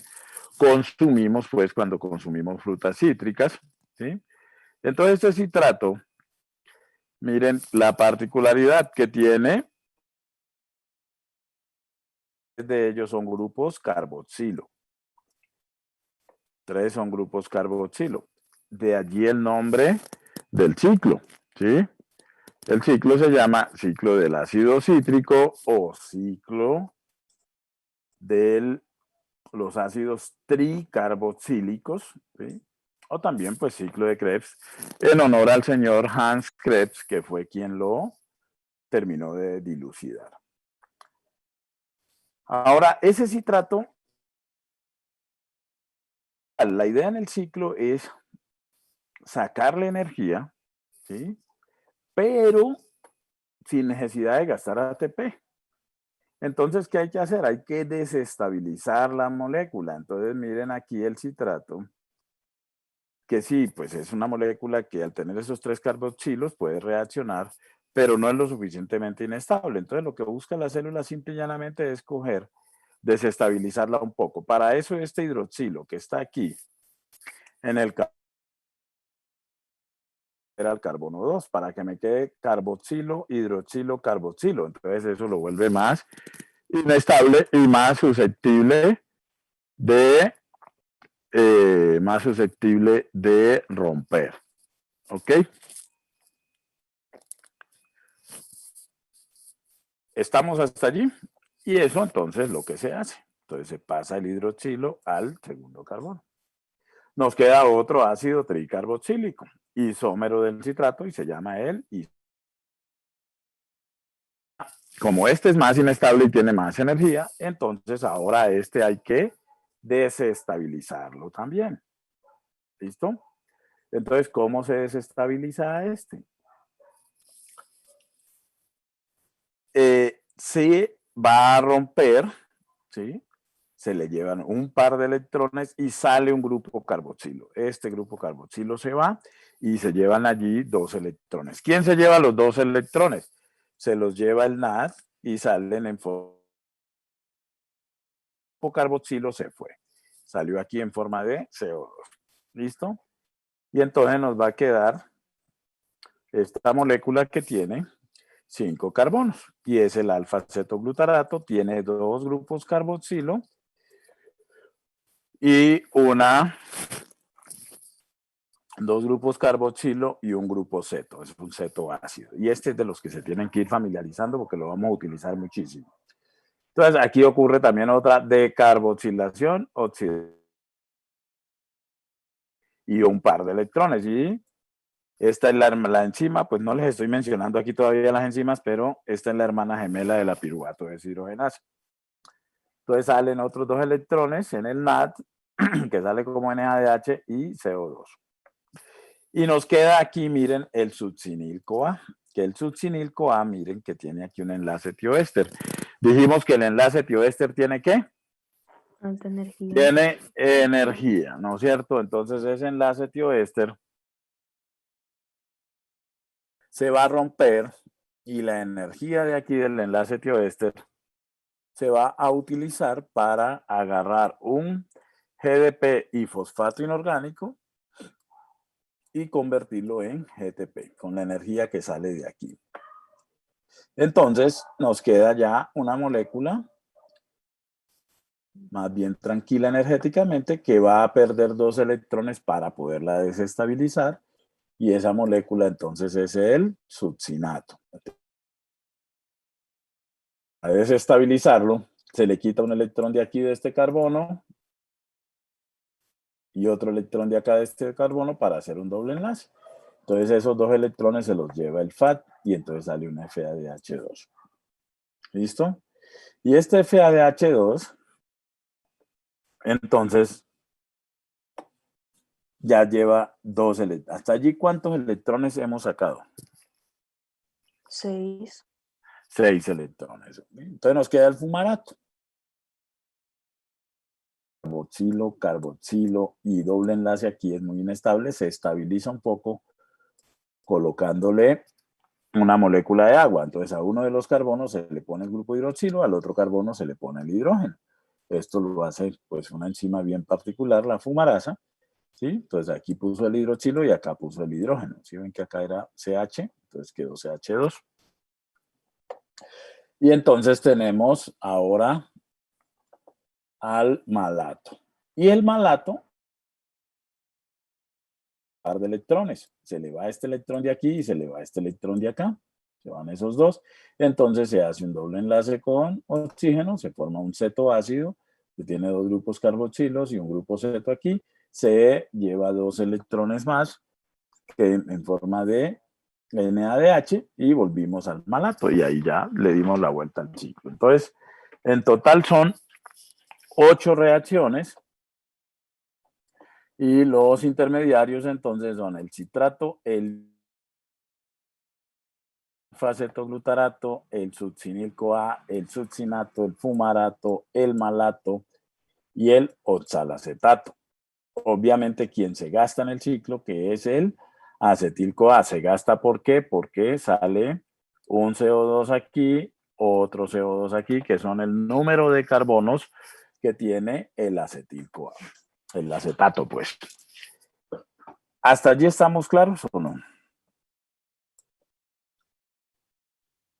consumimos pues cuando consumimos frutas cítricas, ¿sí? Entonces este citrato, miren la particularidad que tiene, de ellos son grupos carboxilo. 3 son grupos carboxilo. De allí el nombre del ciclo, ¿sí? El ciclo se llama ciclo del ácido cítrico o ciclo de los ácidos tricarboxílicos, ¿sí? O también pues ciclo de Krebs, en honor al señor Hans Krebs, que fue quien lo terminó de dilucidar. Ahora, ese citrato, la idea en el ciclo es sacarle energía, ¿sí? Pero sin necesidad de gastar ATP. Entonces, ¿qué hay que hacer? Hay que desestabilizar la molécula. Entonces, miren aquí el citrato, que sí, pues es una molécula que al tener esos 3 carboxilos puede reaccionar, pero no es lo suficientemente inestable. Entonces, lo que busca la célula simple y llanamente es desestabilizarla un poco. Para eso, este hidroxilo que está aquí en el era el carbono 2, para que me quede carboxilo, hidroxilo, carboxilo. Entonces eso lo vuelve más inestable y más susceptible de romper. ¿Ok? Estamos hasta allí. Y eso entonces lo que se hace. Entonces se pasa el hidroxilo al segundo carbono. Nos queda otro ácido tricarboxílico, isómero del citrato y se llama el isómero. Como este es más inestable y tiene más energía, entonces ahora este hay que desestabilizarlo también. ¿Listo? Entonces, ¿cómo se desestabiliza este? se va a romper, ¿sí? Se le llevan un par de electrones y sale un grupo carboxilo. Este grupo carboxilo se va y se llevan allí 2 electrones. ¿Quién se lleva los 2 electrones? Se los lleva el NAD y salen en forma carboxilo, se fue. Salió aquí en forma de CO2. ¿Listo? Y entonces nos va a quedar esta molécula que tiene 5 carbonos y es el alfa-cetoglutarato, tiene 2 grupos carboxilo y 2 grupos carboxilo y un grupo ceto, es un ceto ácido. Y este es de los que se tienen que ir familiarizando porque lo vamos a utilizar muchísimo. Entonces aquí ocurre también otra decarboxilación, oxidación y un par de electrones. Y esta es la enzima, pues no les estoy mencionando aquí todavía las enzimas, pero esta es la hermana gemela de la piruvato deshidrogenasa. Entonces salen otros 2 electrones en el NAD, que sale como NADH y CO2. Y nos queda aquí, miren, el succinil-CoA, que el succinil-CoA, miren que tiene aquí un enlace tioéster. Dijimos que el enlace tioéster tiene ¿qué? Alta energía. Tiene energía, ¿no es cierto? Entonces ese enlace tioéster se va a romper y la energía de aquí del enlace tioéster se va a utilizar para agarrar un GDP y fosfato inorgánico y convertirlo en GTP con la energía que sale de aquí. Entonces nos queda ya una molécula más bien tranquila energéticamente que va a perder 2 electrones para poderla desestabilizar y esa molécula entonces es el succinato. A desestabilizarlo se le quita un electrón de aquí de este carbono y otro electrón de acá de este carbono para hacer un doble enlace. Entonces esos 2 electrones se los lleva el FAT y entonces sale una FADH2. ¿Listo? Y este FADH2, entonces, ya lleva 2 electrones. Hasta allí, ¿cuántos electrones hemos sacado? 6. 6 electrones. Entonces nos queda el fumarato. Carboxilo, carboxilo y doble enlace aquí es muy inestable. Se estabiliza un poco colocándole una molécula de agua. Entonces a uno de los carbonos se le pone el grupo hidroxilo, al otro carbono se le pone el hidrógeno. Esto lo hace pues una enzima bien particular, la fumarasa. ¿Sí? Entonces aquí puso el hidroxilo y acá puso el hidrógeno. ¿Sí ven que acá era CH? Entonces quedó CH2. Y entonces tenemos ahora al malato. Y el malato, par de electrones. Se le va este electrón de aquí y se le va este electrón de acá. Se van esos 2. Entonces se hace un doble enlace con oxígeno, se forma un cetoácido que tiene 2 grupos carboxilos y un grupo ceto aquí. Se lleva 2 electrones más que en forma de NADH y volvimos al malato y ahí ya le dimos la vuelta al ciclo. Entonces, en total son 8 reacciones y los intermediarios entonces son el citrato, el alfa-cetoglutarato, el succinil-CoA, el succinato, el fumarato, el malato y el oxalacetato. Obviamente quien se gasta en el ciclo, que es el acetil-CoA, se gasta ¿por qué? Porque sale un CO2 aquí, otro CO2 aquí, que son el número de carbonos que tiene el acetil-CoA, el acetato, pues. ¿Hasta allí estamos claros o no?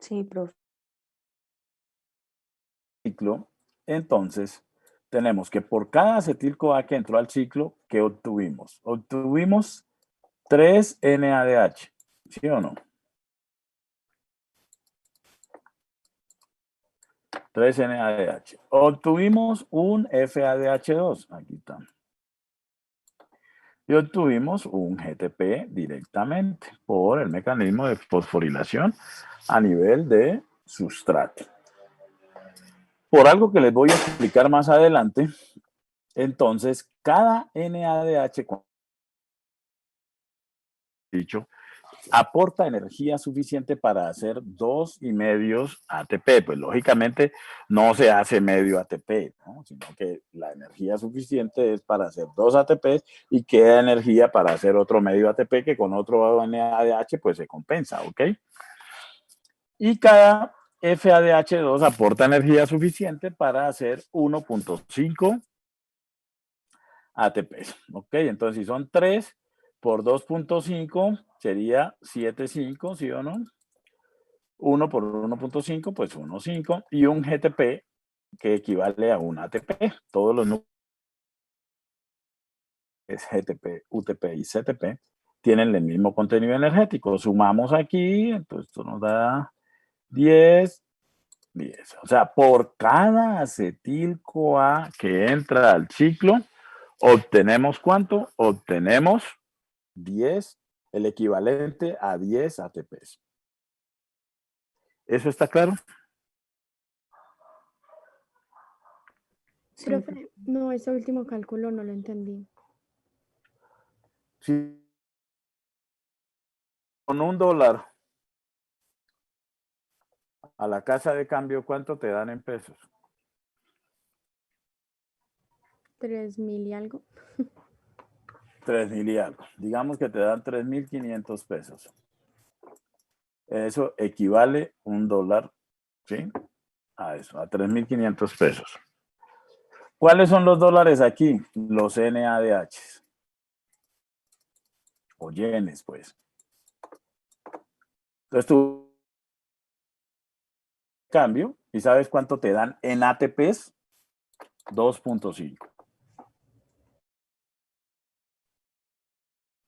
Sí, profe. Ciclo, entonces tenemos que por cada acetil-CoA que entró al ciclo, ¿qué obtuvimos? Obtuvimos 3 NADH, ¿sí o no? 3 NADH. Obtuvimos un FADH2, aquí está. Y obtuvimos un GTP directamente por el mecanismo de fosforilación a nivel de sustrato. Por algo que les voy a explicar más adelante, entonces cada NADH, dicho, aporta energía suficiente para hacer 2,5 ATP. Pues lógicamente no se hace medio ATP, ¿no? Sino que la energía suficiente es para hacer 2 ATPs y queda energía para hacer otro medio ATP que con otro NADH pues se compensa, ¿ok? Y cada FADH2 aporta energía suficiente para hacer 1.5 ATPs, ¿ok? Entonces si son 3 por 2.5 sería 7,5, ¿sí o no? 1 por 1.5, pues 1,5. Y un GTP que equivale a un ATP. Todos los números GTP, UTP y CTP tienen el mismo contenido energético. Sumamos aquí, entonces esto nos da 10. O sea, por cada acetil-CoA que entra al ciclo, obtenemos ¿cuánto? Obtenemos 10, el equivalente a 10 ATPs. ¿Eso está claro? Sí, Profe, no, ese último cálculo no lo entendí. Sí. Con $1 a la casa de cambio, ¿cuánto te dan en pesos? 3.000 y algo. 3,000 y algo. Digamos que te dan 3,500 pesos. Eso equivale $1, ¿sí? A eso, a 3,500 pesos. ¿Cuáles son los dólares aquí? Los NADH. O yenes, pues. Entonces tú cambio y ¿sabes cuánto te dan en ATPs? 2.5.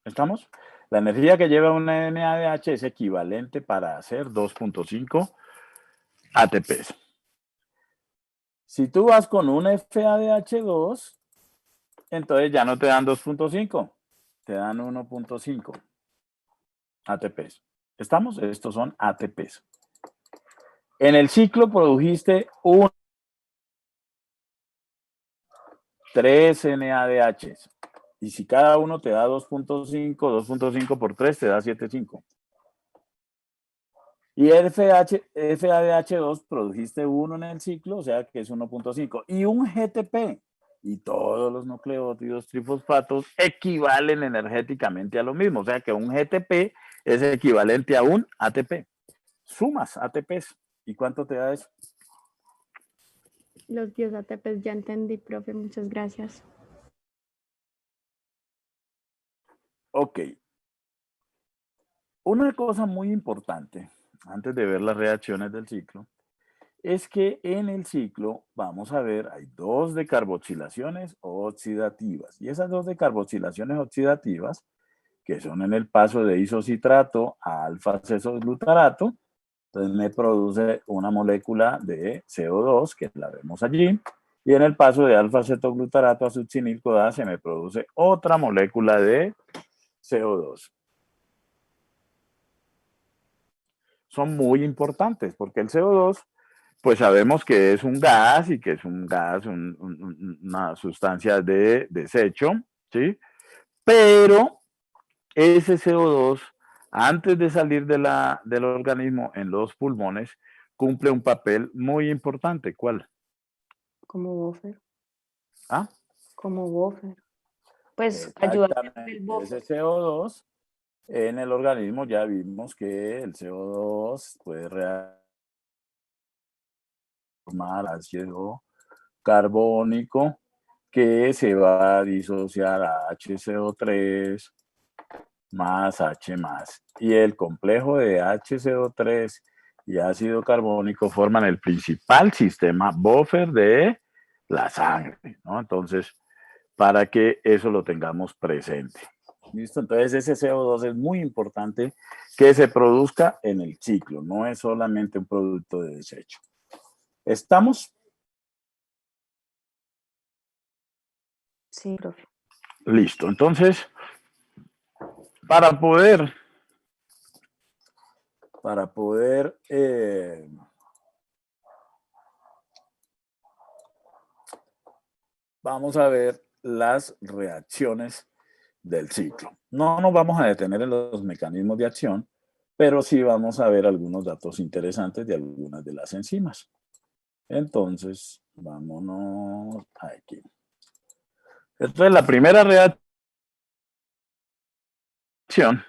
¿Estamos? La energía que lleva una NADH es equivalente para hacer 2.5 ATPs. Si tú vas con un FADH2, entonces ya no te dan 2.5, te dan 1.5 ATPs. ¿Estamos? Estos son ATPs. En el ciclo produjiste 3 NADHs. Y si cada uno te da 2.5, 2.5 por 3 te da 7.5. Y el FADH2 produjiste 1 en el ciclo, o sea que es 1.5. Y un GTP, y todos los nucleótidos trifosfatos equivalen energéticamente a lo mismo. O sea que un GTP es equivalente a un ATP. Sumas ATPs. ¿Y cuánto te da eso? Los 10 ATPs ya entendí, profe, muchas gracias. Ok. Una cosa muy importante, antes de ver las reacciones del ciclo, es que en el ciclo, vamos a ver, hay 2 decarboxilaciones oxidativas. Y esas 2 decarboxilaciones oxidativas, que son en el paso de isocitrato a alfa-cesosglutarato, entonces me produce una molécula de CO2, que la vemos allí, y en el paso de alfa-cetoglutarato a succinil-CoA se me produce otra molécula de CO2. Son muy importantes porque el CO2, pues sabemos que es un gas y que es un gas, una sustancia de desecho, ¿sí? Pero ese CO2, antes de salir del organismo en los pulmones, cumple un papel muy importante. ¿Cuál? como buffer. ¿Ah? Como buffer. Pues ayuda a hacer el Exactamente, ese buffer. CO2 en el organismo ya vimos que el CO2 puede formar ácido carbónico que se va a disociar a HCO3 más H más. Y el complejo de HCO3 y ácido carbónico forman el principal sistema buffer de la sangre, ¿no? Entonces, para que eso lo tengamos presente. ¿Listo? Entonces, ese CO2 es muy importante que se produzca en el ciclo, no es solamente un producto de desecho. ¿Estamos? Sí, profe. Listo. Entonces, para poder vamos a ver las reacciones del ciclo. No nos vamos a detener en los mecanismos de acción, pero sí vamos a ver algunos datos interesantes de algunas de las enzimas. Entonces, vámonos aquí. Entonces, la primera reacción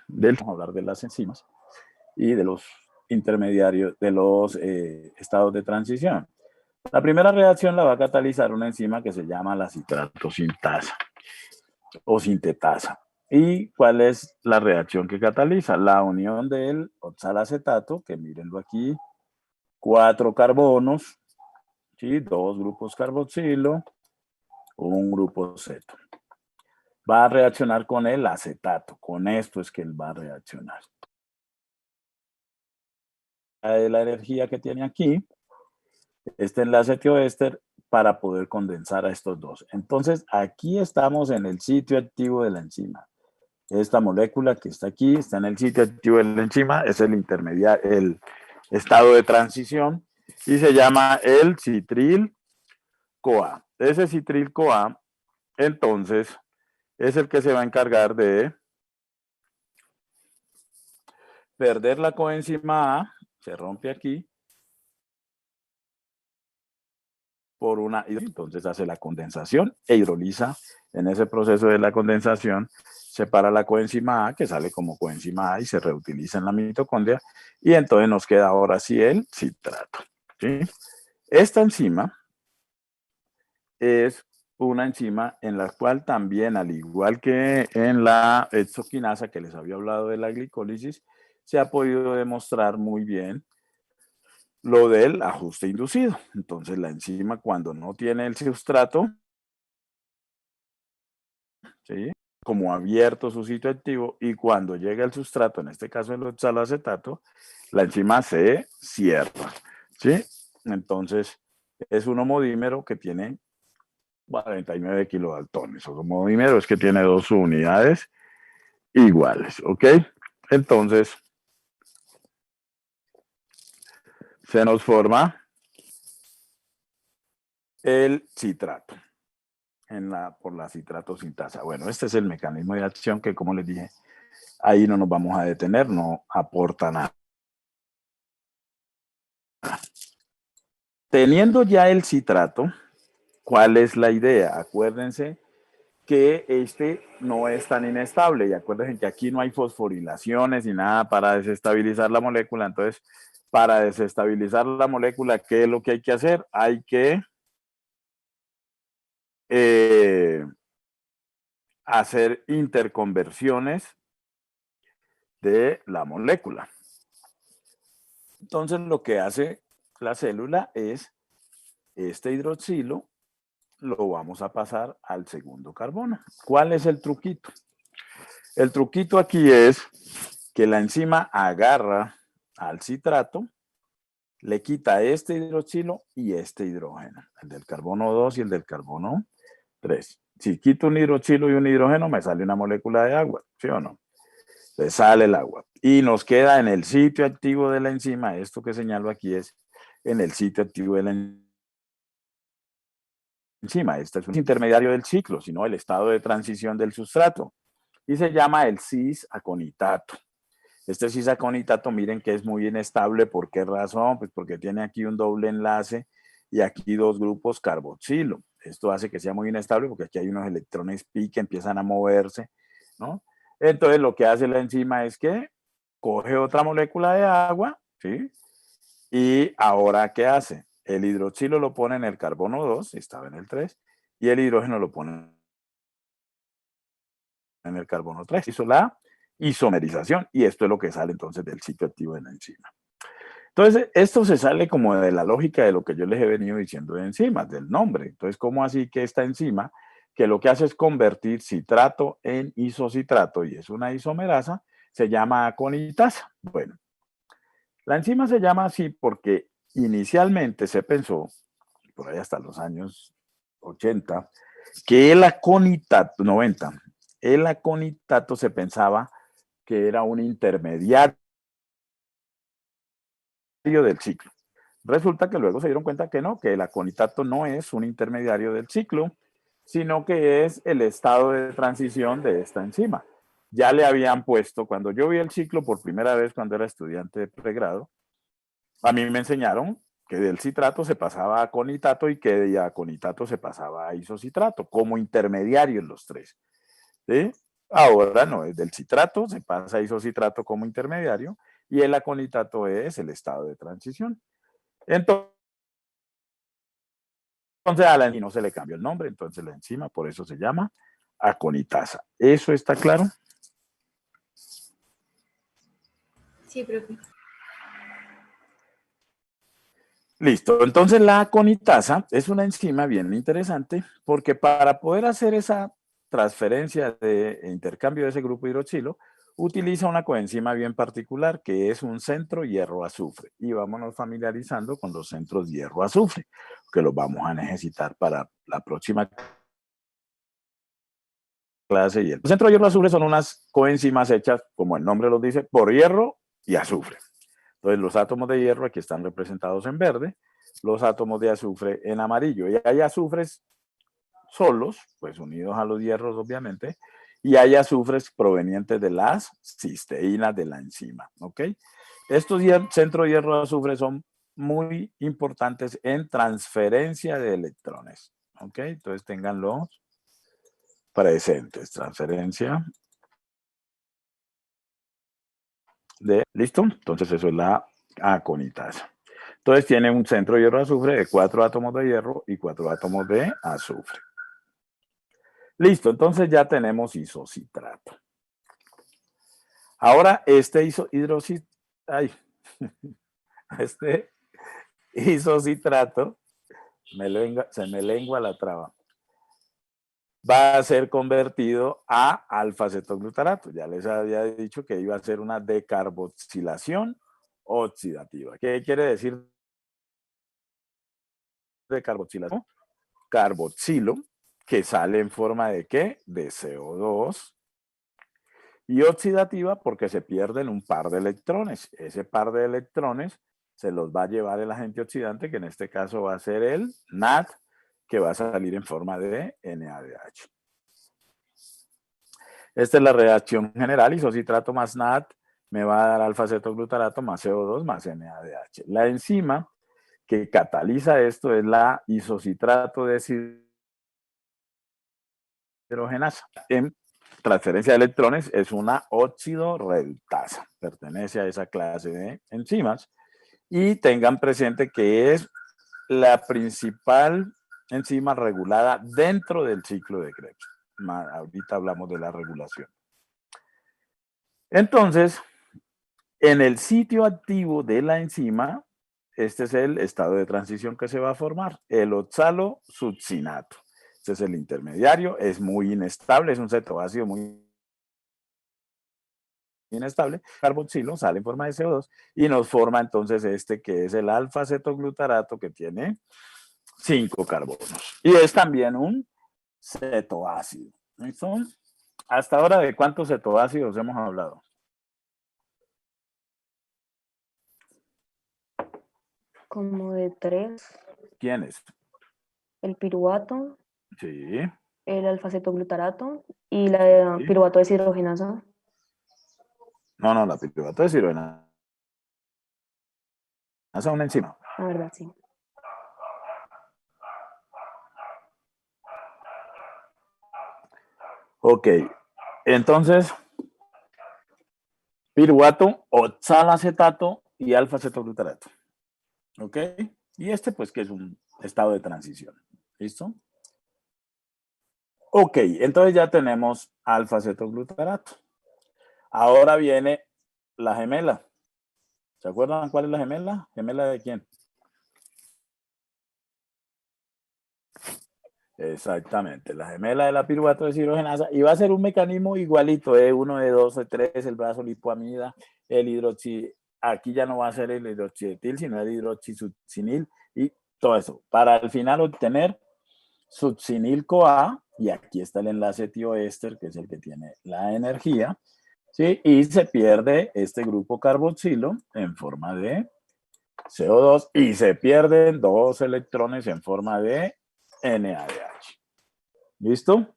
vamos a hablar de las enzimas y de los intermediarios, de los estados de transición. La primera reacción la va a catalizar una enzima que se llama la citratosintasa o sintetasa. ¿Y cuál es la reacción que cataliza? La unión del oxalacetato, que mírenlo aquí, 4 carbonos, ¿sí? 2 grupos carboxilo, un grupo ceto. Va a reaccionar con el acetato, con esto es que él va a reaccionar. La energía que tiene aquí, este enlace tioéster, para poder condensar a estos dos. Entonces, aquí estamos en el sitio activo de la enzima. Esta molécula que está aquí, está en el sitio activo de la enzima, es el intermediario, el estado de transición, y se llama el citril-CoA. Ese citril-CoA, entonces, es el que se va a encargar de perder la coenzima A, se rompe aquí, por una, y entonces hace la condensación e hidroliza. En ese proceso de la condensación, separa la coenzima A, que sale como coenzima A y se reutiliza en la mitocondria, y entonces nos queda ahora sí el citrato, ¿sí? Esta enzima es una enzima en la cual también, al igual que en la hexoquinasa que les había hablado de la glicólisis, se ha podido demostrar muy bien lo del ajuste inducido. Entonces la enzima, cuando no tiene el sustrato, ¿sí?, como abierto su sitio activo, y cuando llega el sustrato, en este caso el oxaloacetato, la enzima se cierra, ¿sí? Entonces es un homodímero que tiene 49 kilodaltones. O homodímero es que tiene 2 unidades iguales, ¿ok? Entonces se nos forma el citrato por la citratosintasa. Bueno, este es el mecanismo de acción que, como les dije, ahí no nos vamos a detener, no aporta nada. Teniendo ya el citrato, ¿cuál es la idea? Acuérdense que este no es tan inestable, y acuérdense que aquí no hay fosforilaciones ni nada para desestabilizar la molécula. Entonces, para desestabilizar la molécula, ¿qué es lo que hay que hacer? Hay que hacer interconversiones de la molécula. Entonces, lo que hace la célula es este hidroxilo lo vamos a pasar al segundo carbono. ¿Cuál es el truquito? El truquito aquí es que la enzima agarra al citrato, le quita este hidroxilo y este hidrógeno, el del carbono 2 y el del carbono 3. Si quito un hidroxilo y un hidrógeno, me sale una molécula de agua, ¿sí o no? Le sale el agua. Y nos queda en el sitio activo de la enzima, esto que señalo aquí es en el sitio activo de la enzima. Este es un intermediario del ciclo, sino el estado de transición del sustrato. Y se llama el cis-aconitato. Este cis-aconitato, miren que es muy inestable. ¿Por qué razón? Pues porque tiene aquí un doble enlace y aquí 2 grupos carboxilo. Esto hace que sea muy inestable porque aquí hay unos electrones pi que empiezan a moverse, ¿no? Entonces lo que hace la enzima es que coge otra molécula de agua, ¿sí? Y ahora, ¿qué hace? El hidroxilo lo pone en el carbono 2, estaba en el 3, y el hidrógeno lo pone en el carbono 3. Hizo la isomerización, y esto es lo que sale entonces del sitio activo de la enzima. Entonces, esto se sale como de la lógica de lo que yo les he venido diciendo de enzimas, del nombre. Entonces, ¿cómo así que esta enzima, que lo que hace es convertir citrato en isocitrato, y es una isomerasa, se llama aconitasa? Bueno, la enzima se llama así porque inicialmente se pensó, por ahí hasta los años 80, que el aconitato, 90, el aconitato se pensaba que era un intermediario del ciclo. Resulta que luego se dieron cuenta que no, que el aconitato no es un intermediario del ciclo, sino que es el estado de transición de esta enzima. ya le habían puesto, cuando yo vi el ciclo por primera vez cuando era estudiante de pregrado, a mí me enseñaron que del citrato se pasaba a conitato y que de conitato se pasaba a isocitrato, como intermediarios los tres. ¿Sí? Ahora no, es del citrato, se pasa a isocitrato como intermediario y el aconitato es el estado de transición. Entonces a la enzima no se le cambió el nombre, entonces la enzima por eso se llama aconitasa. ¿Eso está claro? Sí, profe. Listo, entonces la aconitasa es una enzima bien interesante porque para poder hacer esa transferencia de intercambio de ese grupo hidroxilo, utiliza una coenzima bien particular que es un centro hierro-azufre. Y vámonos familiarizando con los centros hierro-azufre, que los vamos a necesitar para la próxima clase. Los centros hierro-azufre son unas coenzimas hechas, como el nombre lo dice, por hierro y azufre. Entonces los átomos de hierro aquí están representados en verde, los átomos de azufre en amarillo. Y hay azufres solos, pues unidos a los hierros obviamente, y hay azufres provenientes de las cisteínas de la enzima, ¿ok? Estos centros hierro-azufre son muy importantes en transferencia de electrones, ¿ok? Entonces ténganlo presentes, transferencia de, ¿listo? Entonces eso es la aconitasa. Entonces tiene un centro hierro-azufre de 4 átomos de hierro y 4 átomos de azufre. Listo, entonces ya tenemos isocitrato. Ahora este isocitrato, se me lengua la traba, va a ser convertido a alfa-cetoglutarato. Ya les había dicho que iba a ser una decarboxilación oxidativa. ¿Qué quiere decir decarboxilación? Carboxilo, que sale en forma de ¿qué? De CO2. Y oxidativa porque se pierden un par de electrones. Ese par de electrones se los va a llevar el agente oxidante, que en este caso va a ser el NAD, que va a salir en forma de NADH. Esta es la reacción general, isocitrato más NAD me va a dar alfa-cetoglutarato más CO2 más NADH. La enzima que cataliza esto es la isocitrato deshidrogenasa. En transferencia de electrones es una oxidorreductasa, pertenece a esa clase de enzimas. Y tengan presente que es la principal enzima regulada dentro del ciclo de Krebs. Ahorita hablamos de la regulación. Entonces, en el sitio activo de la enzima, este es el estado de transición que se va a formar, el oxalosuccinato. Este es el intermediario, es muy inestable, es un cetoácido muy inestable, carboxilo sale en forma de CO2 y nos forma entonces este que es el alfa-cetoglutarato que tiene 5 carbonos. Y es también un cetoácido. ¿Listo? Hasta ahora, ¿de cuántos cetoácidos hemos hablado? Como de 3. ¿Quiénes? El piruvato, Sí. el alfa-cetoglutarato y la Sí. piruvato deshidrogenasa. No, la piruvato de ciruela es una enzima. La verdad, sí. Ok, entonces, piruvato, oxalacetato y alfa-cetoglutarato. Ok, y este pues que es un estado de transición. ¿Listo? Ok, entonces ya tenemos alfa-cetoglutarato. Ahora viene la gemela. ¿Se acuerdan cuál es la gemela? ¿Gemela de quién? Exactamente, la gemela de la piruvato deshidrogenasa, y va a ser un mecanismo igualito, E1, E2, E3, el brazo lipoamida, el hidroxi, aquí ya no va a ser el hidroxietil, sino el hidroxisuccinil y todo eso, para al final obtener succinil-CoA, y aquí está el enlace tioéster, que es el que tiene la energía, ¿sí? Y se pierde este grupo carboxilo en forma de CO2 y se pierden 2 electrones en forma de NADH. ¿Listo?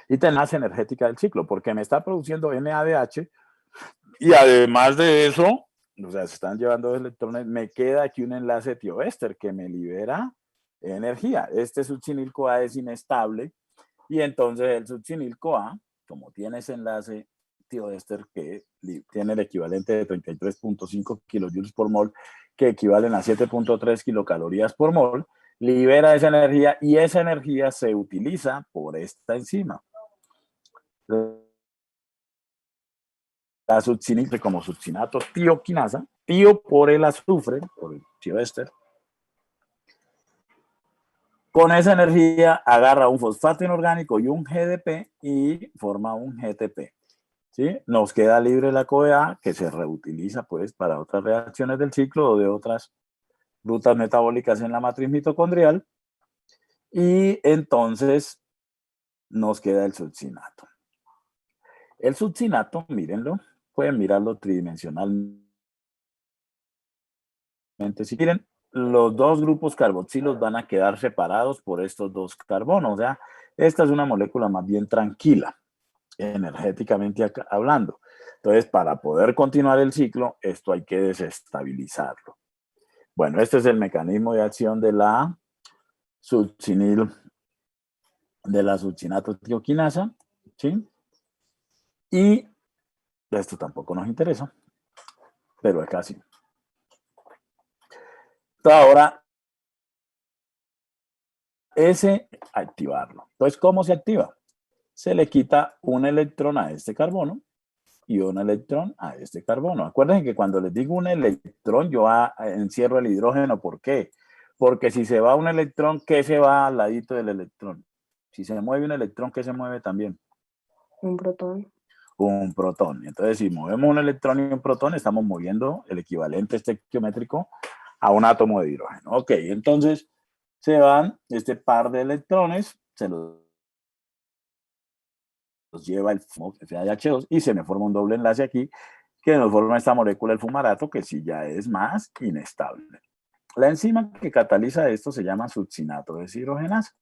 y tenaza energética del ciclo, porque me está produciendo NADH y además de eso, o sea, se están llevando electrones, me queda aquí un enlace tioéster que me libera energía. Este succinil-CoA es inestable y entonces el succinil-CoA, como tiene ese enlace tioéster que tiene el equivalente de 33.5 kilojoules por mol, que equivalen a 7.3 kilocalorías por mol, libera esa energía y esa energía se utiliza por esta enzima. La succinil como succinato tioquinasa, tio por el azufre, por el tioéster. Con esa energía agarra un fosfato inorgánico y un GDP y forma un GTP. ¿Sí? Nos queda libre la CoA que se reutiliza pues para otras reacciones del ciclo o de otras rutas metabólicas en la matriz mitocondrial. Y entonces nos queda el succinato. El succinato, mírenlo, pueden mirarlo tridimensionalmente. Si quieren, los dos grupos carboxilos van a quedar separados por estos dos carbonos. O sea, esta es una molécula más bien tranquila, energéticamente hablando. Entonces, para poder continuar el ciclo, esto hay que desestabilizarlo. Bueno, este es el mecanismo de acción de la succinil, de la succinato tioquinasa, ¿sí? Y esto tampoco nos interesa, pero es casi. Ahora, ese, activarlo. Entonces, ¿cómo se activa? Se le quita un electrón a este carbono y un electrón a este carbono. Acuérdense que cuando les digo un electrón, yo encierro el hidrógeno. ¿Por qué? Porque si se va un electrón, ¿qué se va al ladito del electrón? Si se mueve un electrón, ¿qué se mueve también? Un protón. Un protón. Entonces, si movemos un electrón y un protón, estamos moviendo el equivalente estequiométrico a un átomo de hidrógeno. Ok, entonces se van este par de electrones, se los lleva el FADH2 y se me forma un doble enlace aquí que nos forma esta molécula, el fumarato, que sí ya es más inestable. La enzima que cataliza esto se llama succinato deshidrogenasa.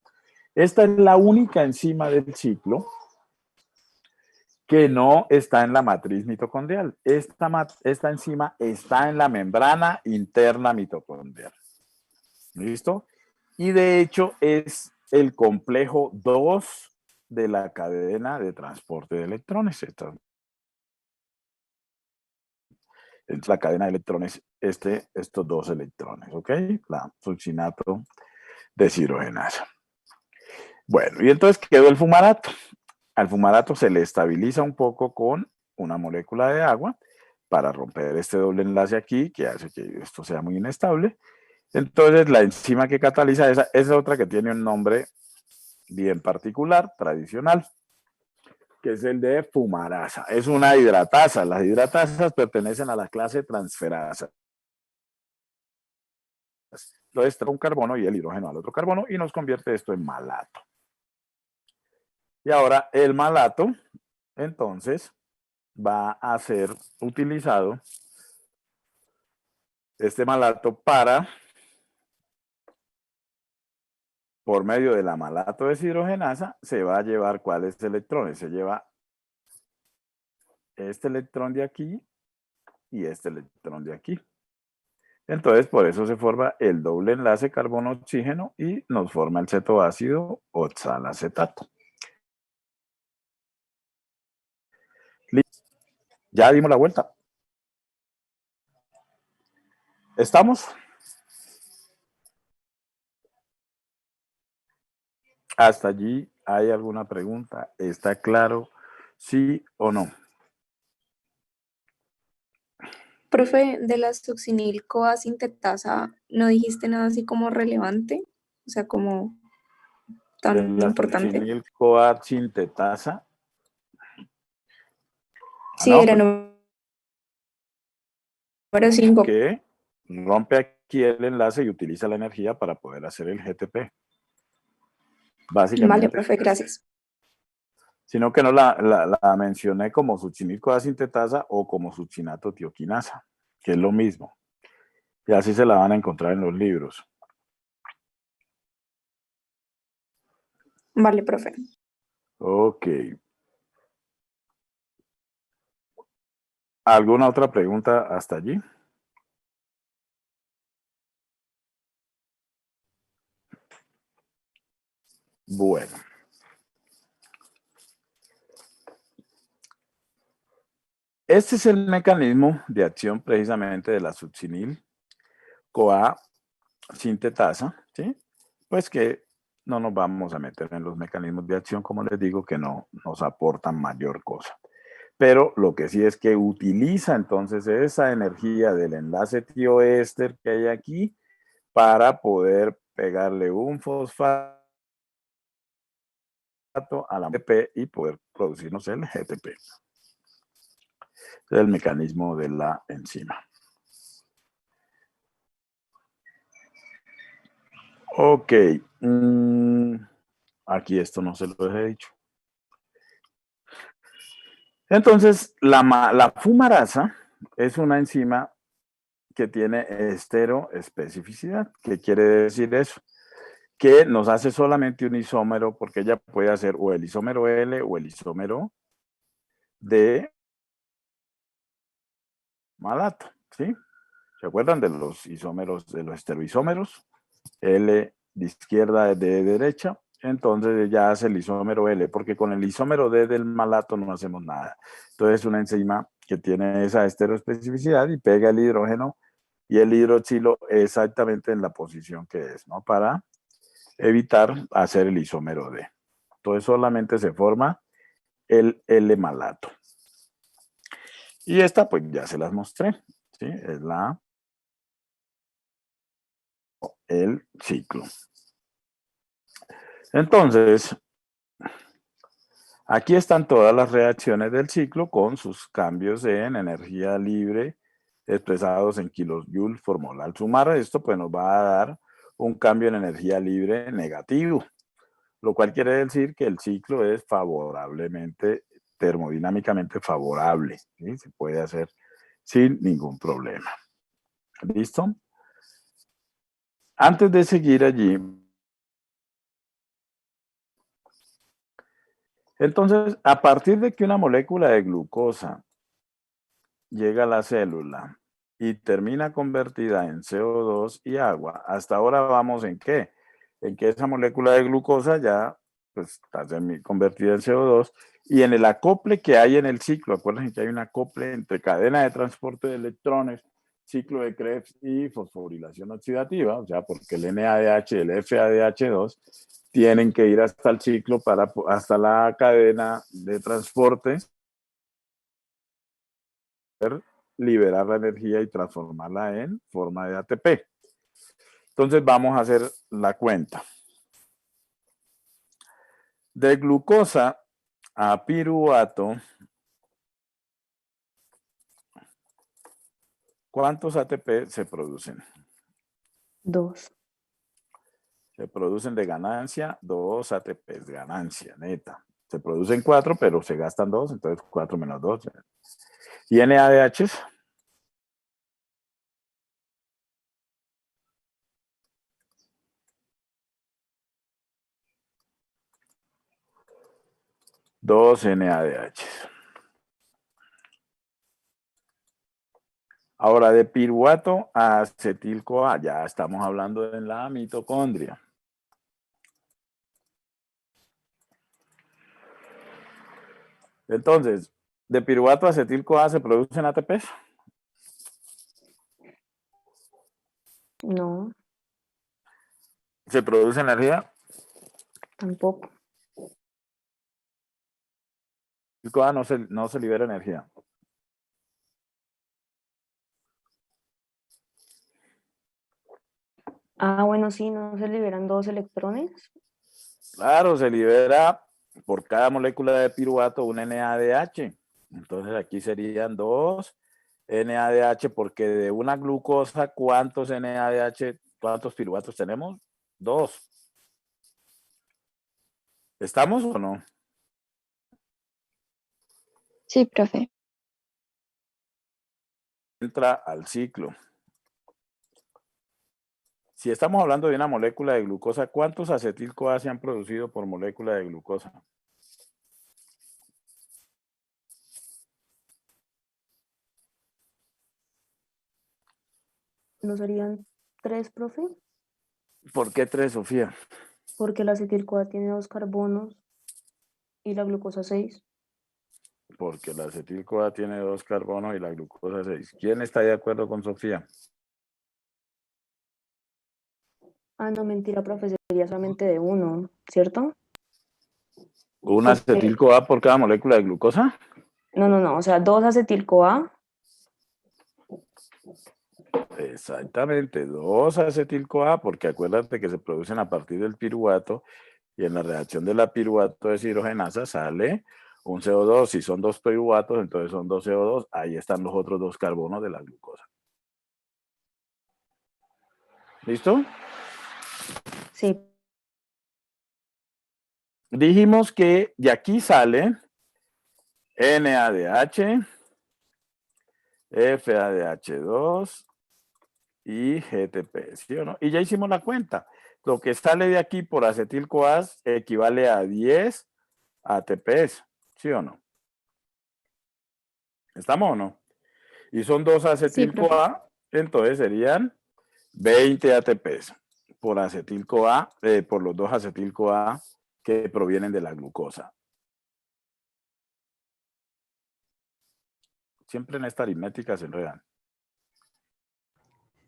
Esta es la única enzima del ciclo que no está en la matriz mitocondrial. Esta enzima está en la membrana interna mitocondrial. ¿Listo? Y de hecho es el complejo 2 de la cadena de transporte de electrones. Esta es la cadena de electrones, estos dos electrones, ¿ok? La succinato deshidrogenasa. Bueno, y entonces quedó el fumarato. Al fumarato se le estabiliza un poco con una molécula de agua para romper este doble enlace aquí, que hace que esto sea muy inestable. Entonces, la enzima que cataliza esa es otra que tiene un nombre bien particular, tradicional, que es el de fumarasa. Es una hidratasa. Las hidratasas pertenecen a la clase transferasa. Entonces, trae un carbono y el hidrógeno al otro carbono y nos convierte esto en malato. Y ahora el malato, entonces, va a ser utilizado, este malato, para, por medio de la malato deshidrogenasa, se va a llevar ¿cuáles electrones? Se lleva este electrón de aquí y este electrón de aquí. Entonces, por eso se forma el doble enlace carbono-oxígeno y nos forma el cetoácido oxalacetato. Ya dimos la vuelta. ¿Estamos? ¿Hasta allí hay alguna pregunta? ¿Está claro? ¿Sí o no? Profe, de la succinil-CoA sintetasa, ¿no dijiste nada así como relevante? O sea, como De tan la importante. succinil-CoA sintetasa. Sí, No, era pues, número 5. que rompe aquí el enlace y utiliza la energía para poder hacer el GTP. Básicamente. Vale, profe, gracias. Sino que no la mencioné como succinil-CoA sintetasa o como succinato tioquinasa, que es lo mismo. Y así se la van a encontrar en los libros. Vale, profe. Ok. ¿Alguna otra pregunta hasta allí? Bueno. Este es el mecanismo de acción precisamente de la succinil CoA sintetasa, ¿sí? Pues que no nos vamos a meter en los mecanismos de acción, como les digo, que no nos aportan mayor cosa. Pero lo que sí es que utiliza entonces esa energía del enlace tioéster que hay aquí para poder pegarle un fosfato a la ATP y poder producirnos el GTP. Es el mecanismo de la enzima. Ok. Aquí esto no se lo he dicho. Entonces, la fumarasa es una enzima que tiene estereoespecificidad. ¿Qué quiere decir eso? Que nos hace solamente un isómero, porque ella puede hacer o el isómero L o el isómero de malato, ¿sí? ¿Se acuerdan de los isómeros, de los estereoisómeros? L de izquierda, de derecha. Entonces ya hace el isómero L, porque con el isómero D del malato no hacemos nada. Entonces es una enzima que tiene esa estereoespecificidad y pega el hidrógeno y el hidroxilo exactamente en la posición que es, ¿no? Para evitar hacer el isómero D. Entonces solamente se forma el L-malato. Y esta pues ya se las mostré, ¿sí? Es el ciclo. Entonces, aquí están todas las reacciones del ciclo con sus cambios en energía libre expresados en kilojoule por mol. Al sumar esto, pues nos va a dar un cambio en energía libre negativo, lo cual quiere decir que el ciclo es favorablemente, termodinámicamente favorable, ¿sí? Se puede hacer sin ningún problema. ¿Listo? Antes de seguir allí, entonces, a partir de que una molécula de glucosa llega a la célula y termina convertida en CO2 y agua, hasta ahora vamos en qué? En que esa molécula de glucosa ya pues, está convertida en CO2 y en el acople que hay en el ciclo, acuérdense que hay un acople entre cadena de transporte de electrones, ciclo de Krebs y fosforilación oxidativa, o sea, porque el NADH y el FADH2 tienen que ir hasta el ciclo, hasta la cadena de transporte, liberar la energía y transformarla en forma de ATP. Entonces vamos a hacer la cuenta. De glucosa a piruvato, ¿cuántos ATP se producen? 2. Se producen de ganancia 2 ATP, de ganancia neta. Se producen 4, pero se gastan 2, entonces 4 menos 2. ¿Y NADH? Dos NADH. Ahora, de piruvato a acetil-CoA, ya estamos hablando en la mitocondria. Entonces, de piruvato a acetil-CoA se producen ATPs. No, ¿Se produce energía? tampoco. El CoA no se libera energía. Ah, bueno, sí, no se liberan 2 electrones. Claro, se libera por cada molécula de piruvato un NADH. Entonces aquí serían 2 NADH porque de una glucosa, ¿cuántos NADH, cuántos piruvatos tenemos? 2. ¿Estamos o no? Sí, profe. Entra al ciclo. Si estamos hablando de una molécula de glucosa, ¿cuántos acetil-CoA se han producido por molécula de glucosa? ¿No serían 3, profe? ¿Por qué 3, Sofía? Porque la acetil-CoA tiene 2 carbonos y la glucosa 6. Porque la acetil-CoA tiene 2 carbonos y la glucosa 6. ¿Quién está de acuerdo con Sofía? Ah, no, mentira, profe, sería solamente de 1, ¿cierto? ¿Una Porque, acetil-CoA por cada molécula de glucosa? no, o sea, 2 acetil-CoA. Exactamente, 2 acetil-CoA, porque acuérdate que se producen a partir del piruvato y en la reacción de la piruvato deshidrogenasa sale un CO2. Si son 2 piruvatos, entonces son 2 CO2. Ahí están los otros 2 carbonos de la glucosa. ¿Listo? Sí, Dijimos que de aquí sale NADH, FADH2 y GTP, ¿sí o no? Y ya hicimos la cuenta. Lo que sale de aquí por acetil-CoA equivale a 10 ATPs, ¿sí o no? ¿Estamos o no? Y son 2 Sí, profe. acetil-CoA, entonces serían 20 ATPs por acetil-CoA, por los 2 acetil-CoA que provienen de la glucosa. Siempre en esta aritmética se enredan.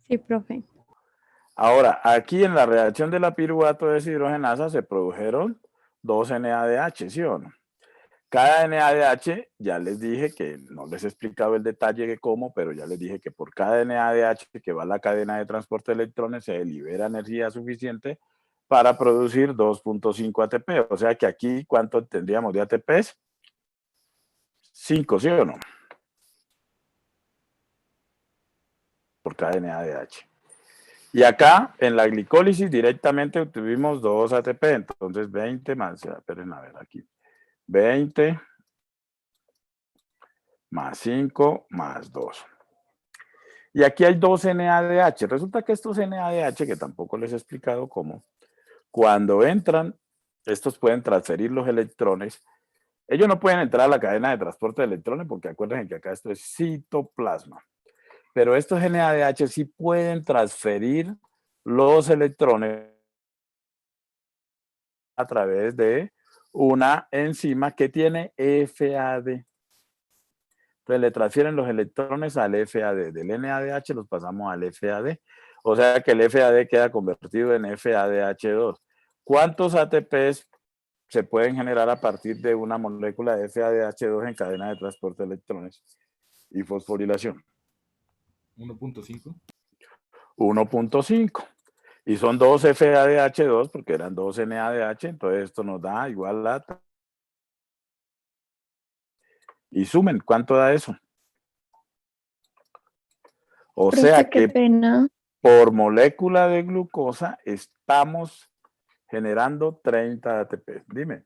Sí, profe. Ahora, aquí en la reacción de la piruvato deshidrogenasa se produjeron 2 NADH, ¿sí o no? Cada NADH, ya les dije que no les he explicado el detalle de cómo, pero ya les dije que por cada NADH que va a la cadena de transporte de electrones se libera energía suficiente para producir 2.5 ATP. O sea que aquí, ¿cuánto tendríamos de ATPs? 5, ¿sí o no? Por cada NADH. Y acá, en la glicólisis, directamente obtuvimos 2 ATP, entonces 20 más, esperen a ver aquí, 20 más 5 más 2. Y aquí hay 2 NADH. Resulta que estos NADH, que tampoco les he explicado cómo, cuando entran, estos pueden transferir los electrones. Ellos no pueden entrar a la cadena de transporte de electrones porque acuérdense que acá esto es citoplasma. Pero estos NADH sí pueden transferir los electrones a través de una enzima que tiene FAD. Entonces le transfieren los electrones al FAD. Del NADH los pasamos al FAD. O sea que el FAD queda convertido en FADH2. ¿Cuántos ATPs se pueden generar a partir de una molécula de FADH2 en cadena de transporte de electrones y fosforilación? 1.5. 1.5. Y son 2 FADH2 porque eran 2 NADH, entonces esto nos da igual a... Y sumen, ¿cuánto da eso? O Profe, sea qué que pena. por molécula de glucosa estamos generando 30 ATP. Dime.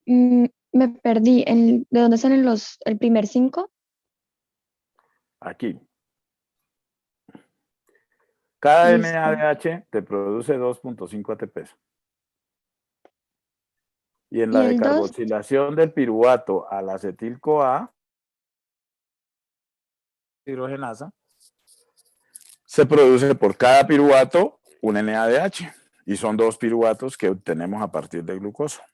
Me perdí. ¿De dónde salen el primer 5? Aquí. Cada Listo. NADH te produce 2.5 ATPs. Y en ¿Y la el 2? decarboxilación del piruvato al acetil-CoA, hidrogenasa, se produce por cada piruvato un NADH. Y son 2 piruvatos que obtenemos a partir de glucosa.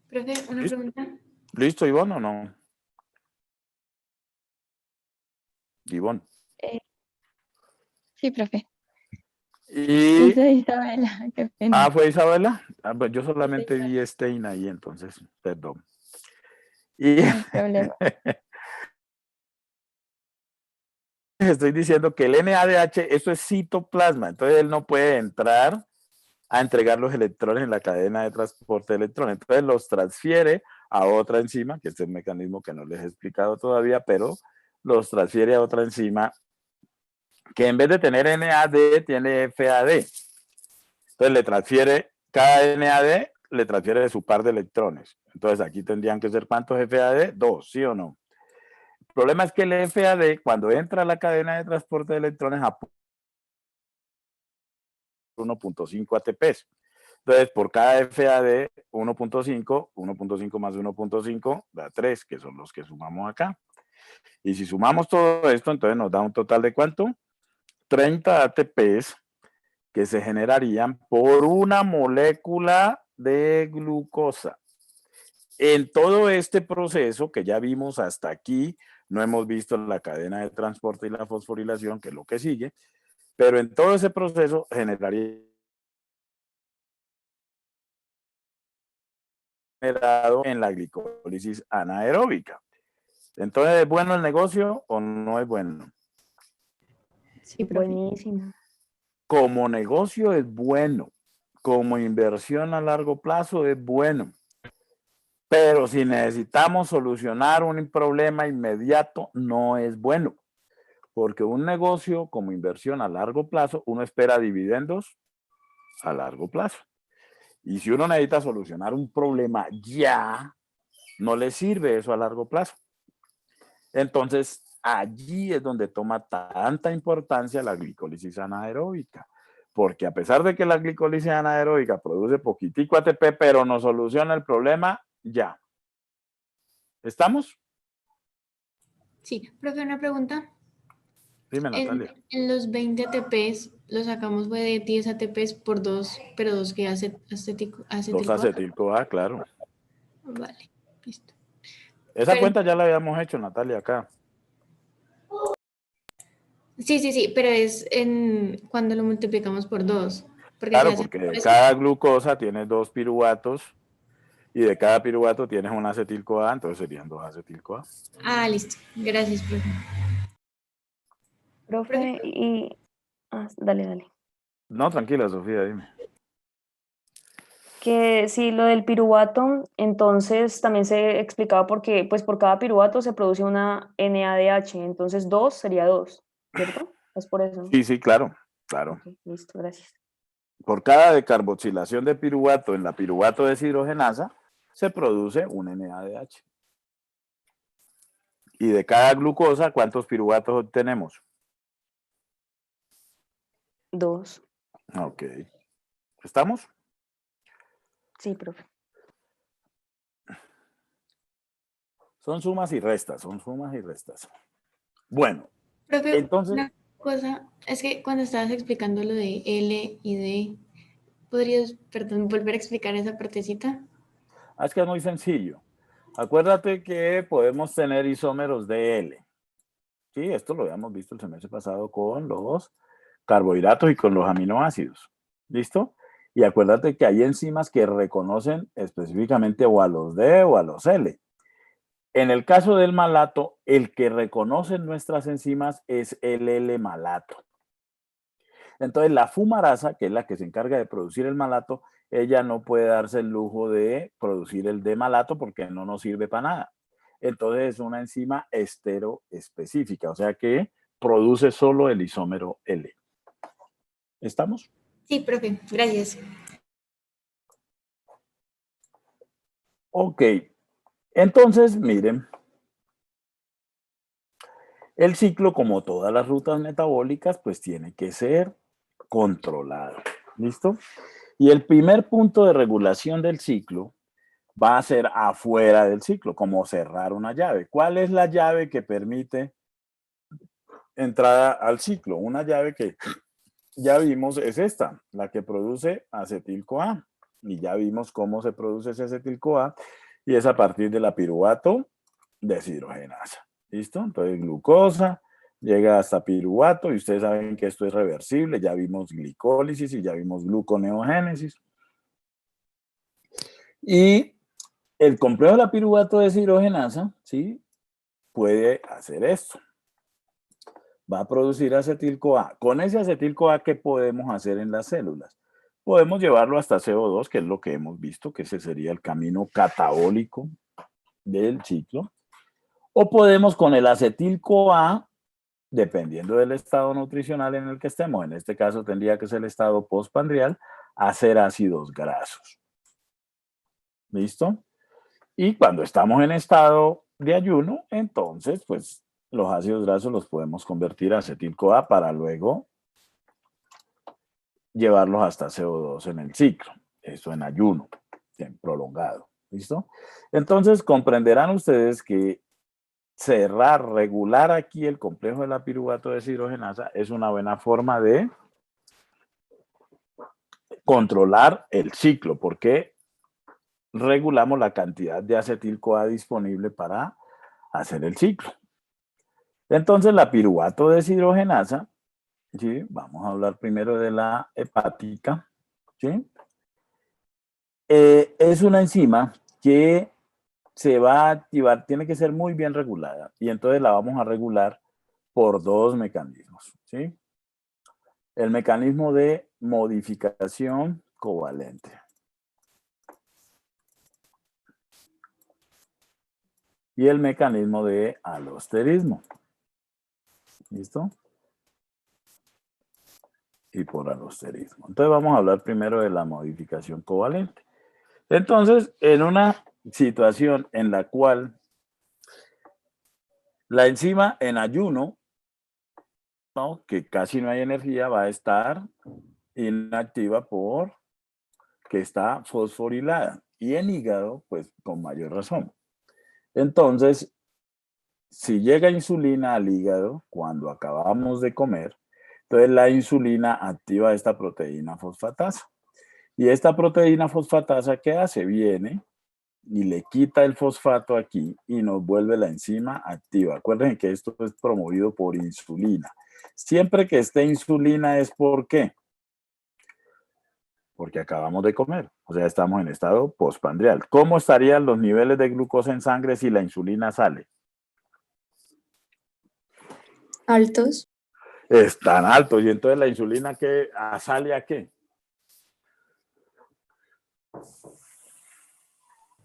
Profe, una ¿Listo? pregunta. ¿Listo, Ivonne, o no? Ivonne. Sí, profe. Yo Y... soy Isabela, qué pena. ¿Fue Isabela? Pues yo Sí, solamente profe, vi Stein ahí, entonces, perdón. Y no hay problema. estoy diciendo que el NADH, eso es citoplasma, entonces él no puede entrar a entregar los electrones en la cadena de transporte de electrones. Entonces los transfiere a otra enzima, que es el mecanismo que no les he explicado todavía, pero los transfiere a otra enzima que en vez de tener NAD, tiene FAD. Entonces le transfiere, cada NAD le transfiere su par de electrones. Entonces aquí tendrían que ser ¿cuántos FAD? 2, ¿sí o no? El problema es que el FAD, cuando entra a la cadena de transporte de electrones, aporta 1.5 ATPs. Entonces, por cada FAD 1.5 más 1.5 da 3, que son los que sumamos acá. Y si sumamos todo esto, entonces nos da un total de ¿cuánto? 30 ATPs que se generarían por una molécula de glucosa. En todo este proceso que ya vimos hasta aquí, no hemos visto la cadena de transporte y la fosforilación, que es lo que sigue, pero en todo ese proceso generaría generado en la glicólisis anaeróbica. Entonces, ¿es bueno el negocio o no es bueno? Sí, profe. Buenísimo. Como negocio es bueno, como inversión a largo plazo es bueno, pero si necesitamos solucionar un problema inmediato, no es bueno, porque un negocio como inversión a largo plazo, uno espera dividendos a largo plazo. Y si uno necesita solucionar un problema ya, no le sirve eso a largo plazo. Entonces, allí es donde toma tanta importancia la glicólisis anaeróbica, porque a pesar de que la glicólisis anaeróbica produce poquitico ATP, pero no soluciona el problema ya. ¿Estamos? Sí, profe, una pregunta. Dime, Natalia. En los 20 ATPs, lo sacamos fue de 10 ATPs por 2, pero 2 que acetil 2 acetil-CoA, claro. Vale, listo. Esa Pero- cuenta ya la habíamos hecho, Natalia, acá. Sí, pero es cuando lo multiplicamos por 2. Porque Claro, se hace porque por de eso. cada glucosa tienes 2 piruvatos y de cada piruvato tienes un acetil-CoA, entonces serían 2 acetil-CoA. Ah, listo. Gracias, profe. Profe, y... dale. No, tranquila, Sofía, dime. Que sí, lo del piruvato, entonces también se explicaba porque, pues por cada piruvato se produce una NADH, entonces 2 sería 2, ¿cierto? Es por eso. Sí, claro, claro. Ok, listo, gracias. Por cada decarboxilación de piruvato en la piruvato deshidrogenasa, se produce un NADH. Y de cada glucosa, ¿cuántos piruvatos obtenemos? 2. Ok. ¿Estamos? Sí, profe. Son sumas y restas. Bueno, Profe, entonces, una cosa, es que cuando estabas explicando lo de L y D, ¿podrías, perdón, volver a explicar esa partecita? es que es muy sencillo. Acuérdate que podemos tener isómeros de L. Sí, esto lo habíamos visto el semestre pasado con los carbohidratos y con los aminoácidos. ¿Listo? Y acuérdate que hay enzimas que reconocen específicamente o a los D o a los L. En el caso del malato, el que reconoce nuestras enzimas es el L-malato. Entonces, la fumarasa, que es la que se encarga de producir el malato, ella no puede darse el lujo de producir el D-malato porque no nos sirve para nada. Entonces, es una enzima esteroespecífica, o sea que produce solo el isómero L. ¿Estamos? Sí, profe, gracias. Ok. Entonces, miren, el ciclo, como todas las rutas metabólicas, pues tiene que ser controlado. ¿Listo? Y el primer punto de regulación del ciclo va a ser afuera del ciclo, como cerrar una llave. ¿Cuál es la llave que permite entrada al ciclo? Una llave que ya vimos es esta, la que produce acetil-CoA. Y ya vimos cómo se produce ese acetil-CoA y es a partir de la piruvato deshidrogenasa. ¿Listo? Entonces, glucosa llega hasta piruvato y ustedes saben que esto es reversible. Ya vimos glicólisis y ya vimos gluconeogénesis. Y el complejo de la piruvato deshidrogenasa, ¿sí? Puede hacer esto. Va a producir acetil-CoA. Con ese acetil-CoA, ¿qué podemos hacer en las células? Podemos llevarlo hasta CO2, que es lo que hemos visto, que ese sería el camino catabólico del ciclo. O podemos con el acetil-CoA, dependiendo del estado nutricional en el que estemos, en este caso tendría que ser el estado postprandial, hacer ácidos grasos. ¿Listo? Y cuando estamos en estado de ayuno, entonces, pues, los ácidos grasos los podemos convertir a acetil-CoA para luego llevarlos hasta CO2 en el ciclo. Eso en ayuno, en prolongado. ¿Listo? Entonces, comprenderán ustedes que cerrar, regular aquí el complejo de la piruvato deshidrogenasa es una buena forma de controlar el ciclo, porque regulamos la cantidad de acetil-CoA disponible para hacer el ciclo. Entonces, la piruvato deshidrogenasa, ¿sí? Vamos a hablar primero de la hepática, ¿sí? Es una enzima que se va a activar, tiene que ser muy bien regulada, y entonces la vamos a regular por dos mecanismos, ¿sí? El mecanismo de modificación covalente. Y el mecanismo de alosterismo. ¿Listo? Y por alosterismo. Entonces vamos a hablar primero de la modificación covalente. Entonces, en una situación en la cual la enzima en ayuno, ¿no?, que casi no hay energía, va a estar inactiva porque está fosforilada. Y en hígado, pues con mayor razón. Entonces, si llega insulina al hígado cuando acabamos de comer, entonces la insulina activa esta proteína fosfatasa. Y esta proteína fosfatasa, ¿qué hace? Viene y le quita el fosfato aquí y nos vuelve la enzima activa. Acuérdense que esto es promovido por insulina. Siempre que esté insulina es ¿por qué? Porque acabamos de comer. O sea, estamos en estado postprandial. ¿Cómo estarían los niveles de glucosa en sangre si la insulina sale? Altos. Están altos. Y entonces la insulina, ¿qué sale a qué?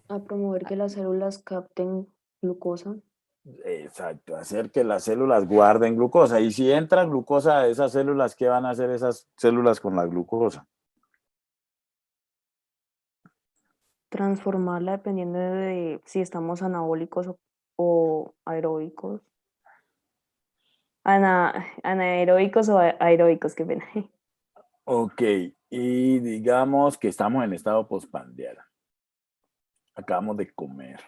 A promover que las células capten glucosa. Exacto, hacer que las células guarden glucosa. Y si entra glucosa a esas células, ¿qué van a hacer esas células con la glucosa? Transformarla dependiendo de si estamos anabólicos o aeróbicos. Anaeróbicos o aeróbicos, qué pena. Ok, y digamos que estamos en estado postprandial. Acabamos de comer.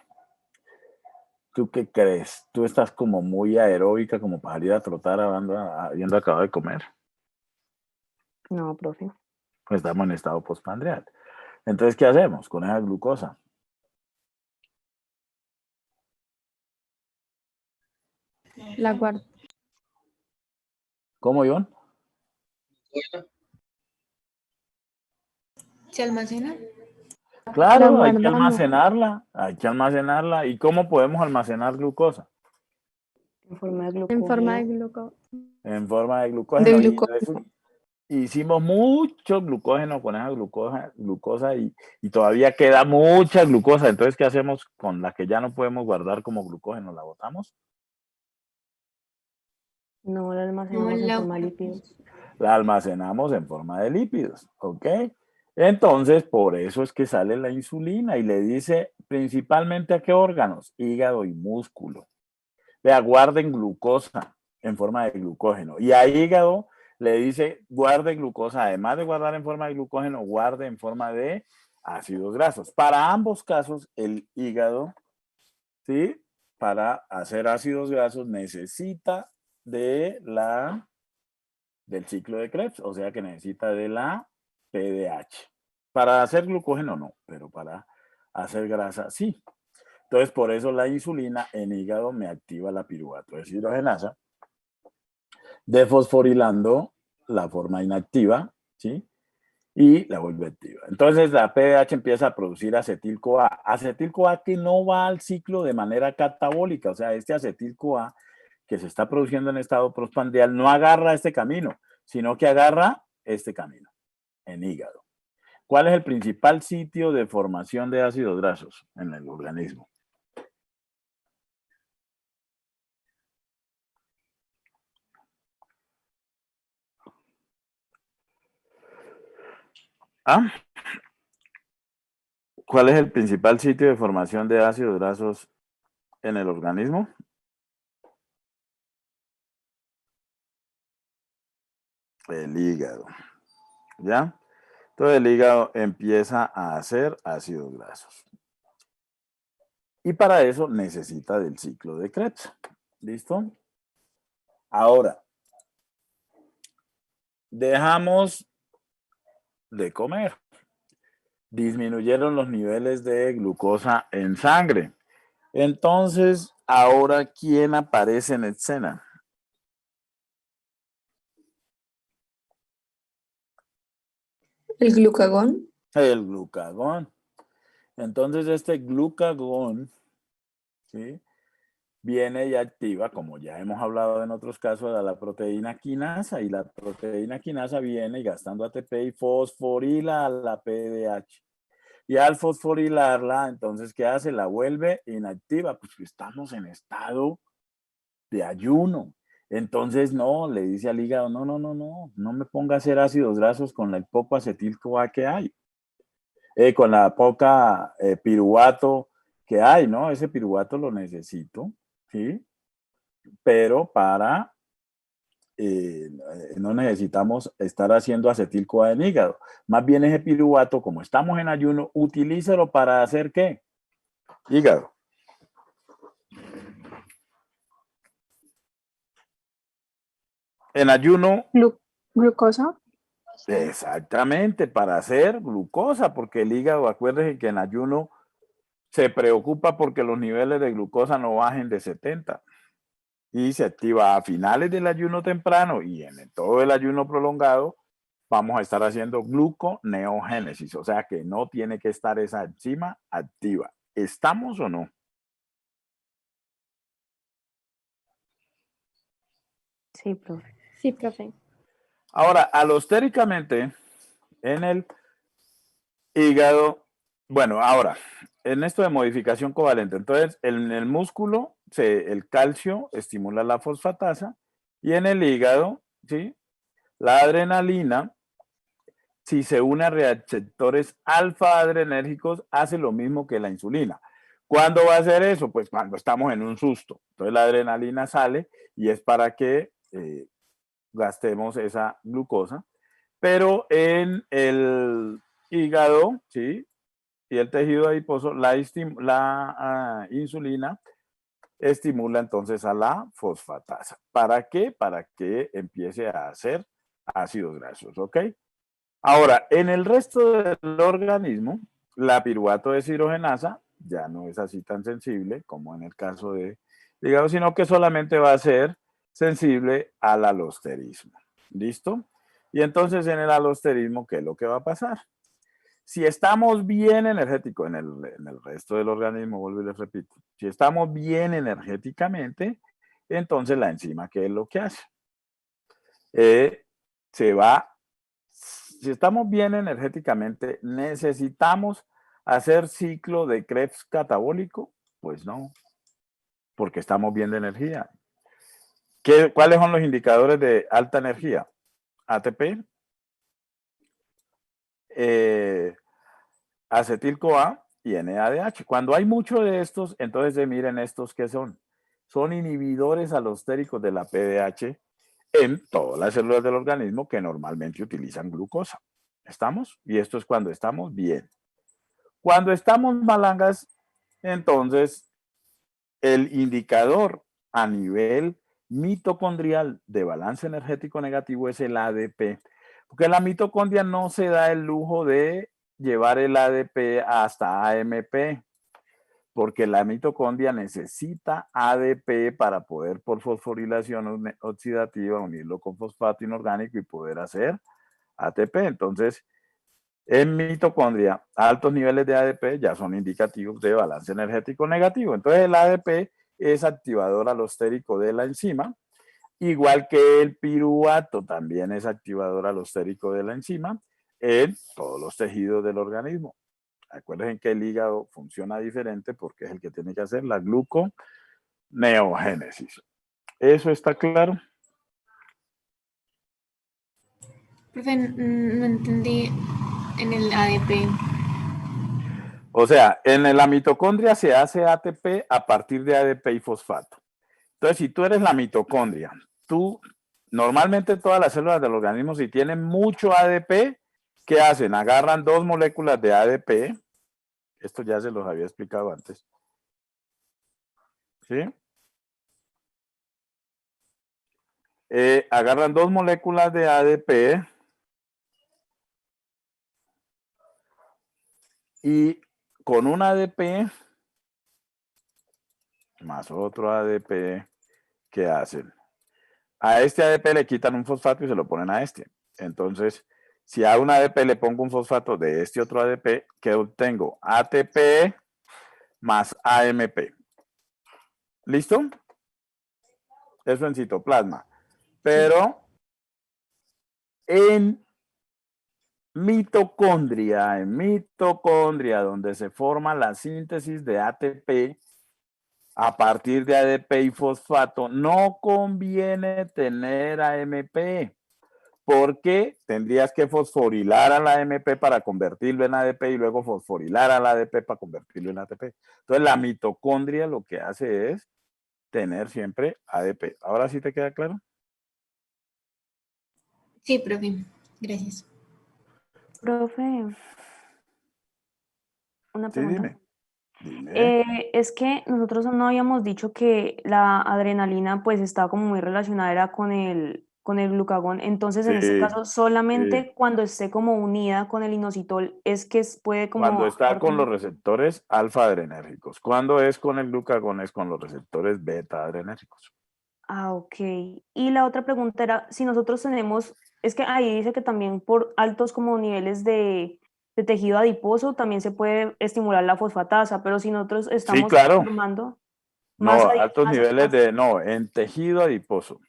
¿Tú qué crees? ¿Tú estás como muy aeróbica como para salir a trotar habiendo acabado de comer? No, profe. Pues estamos en estado postprandial. Entonces, ¿qué hacemos con esa glucosa? La guardo. ¿Cómo, Iván? ¿Se almacena? Claro, hay que guardamos. almacenarla, hay que almacenarla. ¿Y cómo podemos almacenar glucosa? En forma de En forma de glucógeno. En forma de De glucógeno. glucógeno. Hicimos mucho glucógeno con esa glucosa y todavía queda mucha glucosa. Entonces, ¿qué hacemos con la que ya no podemos guardar como glucógeno? ¿La botamos? No la almacenamos en la forma de lípidos. La almacenamos en forma de lípidos, ¿ok? Entonces, por eso es que sale la insulina y le dice principalmente a qué órganos, hígado y músculo. Vea, guarden glucosa en forma de glucógeno. Y a hígado le dice, guarde glucosa, además de guardar en forma de glucógeno, guarde en forma de ácidos grasos. Para ambos casos, el hígado, ¿sí?, para hacer ácidos grasos necesita del ciclo de Krebs, o sea que necesita de la PDH. Para hacer glucógeno no, pero para hacer grasa sí. Entonces, por eso la insulina en hígado me activa la piruvato deshidrogenasa, desfosforilando la forma inactiva, ¿sí? Y la vuelve activa. Entonces, la PDH empieza a producir acetil-CoA. Acetil-CoA que no va al ciclo de manera catabólica, o sea, este acetil-CoA que se está produciendo en estado postprandial no agarra este camino, sino que agarra este camino, en hígado. ¿Cuál es el principal sitio de formación de ácidos grasos en el organismo? ¿Ah? ¿Cuál es el principal sitio de formación de ácidos grasos en el organismo? El hígado. ¿Ya? Entonces el hígado empieza a hacer ácidos grasos. Y para eso necesita del ciclo de Krebs. ¿Listo? Ahora, dejamos de comer. Disminuyeron los niveles de glucosa en sangre. Entonces, ahora, ¿quién aparece en escena? El glucagón. El glucagón. Entonces, este glucagón, ¿sí?, viene y activa, como ya hemos hablado en otros casos, a la proteína quinasa, y la proteína quinasa viene gastando ATP y fosforila a la PDH. Y al fosforilarla, entonces, ¿qué hace? La vuelve inactiva, pues estamos en estado de ayuno. Entonces, no, le dice al hígado, no me ponga a hacer ácidos grasos con la poco acetil-CoA que hay, con la poca piruvato que hay, ¿no? Ese piruvato lo necesito, ¿sí? Pero para, no necesitamos estar haciendo acetil-CoA en hígado. Más bien ese piruvato, como estamos en ayuno, utilícelo para hacer ¿qué? Hígado. En ayuno, Glucosa. exactamente, para hacer glucosa, porque el hígado, acuérdense que en ayuno se preocupa porque los niveles de glucosa no bajen de 70 y se activa a finales del ayuno temprano y en todo el ayuno prolongado vamos a estar haciendo gluconeogénesis, o sea que no tiene que estar esa enzima activa. ¿Estamos o no? Sí, profe. Sí, profe. Ahora, alostéricamente, en el hígado, bueno, ahora, en esto de modificación covalente, entonces en el músculo el calcio estimula la fosfatasa y en el hígado, ¿sí?, la adrenalina, si se une a receptores alfa adrenérgicos, hace lo mismo que la insulina. ¿Cuándo va a hacer eso? Pues cuando estamos en un susto. Entonces la adrenalina sale y es para que gastemos esa glucosa. Pero en el hígado, ¿sí?, y el tejido adiposo, la insulina estimula entonces a la fosfatasa. ¿Para qué? Para que empiece a hacer ácidos grasos, ¿ok? Ahora, en el resto del organismo, la piruvato deshidrogenasa ya no es así tan sensible como en el caso de hígado, sino que solamente va a ser sensible al alosterismo. ¿Listo? Y entonces en el alosterismo, ¿qué es lo que va a pasar? Si estamos bien energéticos en el resto del organismo, vuelvo y les repito, si estamos bien energéticamente, entonces la enzima, ¿qué es lo que hace? Si estamos bien energéticamente, ¿necesitamos hacer ciclo de Krebs catabólico? Pues no, porque estamos bien de energía. ¿Cuáles son los indicadores de alta energía? ATP, acetil-CoA y NADH. Cuando hay mucho de estos, entonces miren estos que son. Son inhibidores alostéricos de la PDH en todas las células del organismo que normalmente utilizan glucosa. ¿Estamos? Y esto es cuando estamos bien. Cuando estamos malangas, entonces el indicador a nivel mitocondrial de balance energético negativo es el ADP, porque la mitocondria no se da el lujo de llevar el ADP hasta AMP, porque la mitocondria necesita ADP para poder, por fosforilación oxidativa, unirlo con fosfato inorgánico y poder hacer ATP. Entonces, en mitocondria, altos niveles de ADP ya son indicativos de balance energético negativo. Entonces, el ADP es activador alostérico de la enzima, igual que el piruvato también es activador alostérico de la enzima en todos los tejidos del organismo. Acuérdense que el hígado funciona diferente porque es el que tiene que hacer la gluconeogénesis. ¿Eso está claro? Profe, no entendí en el ADP. O sea, en la mitocondria se hace ATP a partir de ADP y fosfato. Entonces, si tú eres la mitocondria, normalmente todas las células del organismo, si tienen mucho ADP, ¿qué hacen? Agarran dos moléculas de ADP, esto ya se los había explicado antes, ¿Sí? Agarran dos moléculas de ADP y con un ADP más otro ADP, ¿qué hacen? A este ADP le quitan un fosfato y se lo ponen a este. Entonces, si a un ADP le pongo un fosfato de este otro ADP, ¿qué obtengo? ATP más AMP. ¿Listo? Eso en citoplasma. Pero en mitocondria, donde se forma la síntesis de ATP a partir de ADP y fosfato, no conviene tener AMP, porque tendrías que fosforilar a la AMP para convertirlo en ADP y luego fosforilar a la ADP para convertirlo en ATP. Entonces la mitocondria lo que hace es tener siempre ADP. ¿Ahora sí te queda claro? Sí, profe. Gracias. Profe, una Sí, pregunta. dime. Es que nosotros no habíamos dicho que la adrenalina pues está como muy relacionada era con el glucagón. Entonces, en este Sí, caso, sí. solamente cuando esté como unida con el inositol es que puede Cuando como está actuar con los como... receptores alfa adrenérgicos. Cuando es con el glucagón es con los receptores beta adrenérgicos. Ah, ok. Y la otra pregunta era, si nosotros tenemos, es que ahí dice que también por altos como niveles de tejido adiposo también se puede estimular la fosfatasa, pero si nosotros Sí, estamos claro. formando No, altos niveles más... no, en tejido adiposo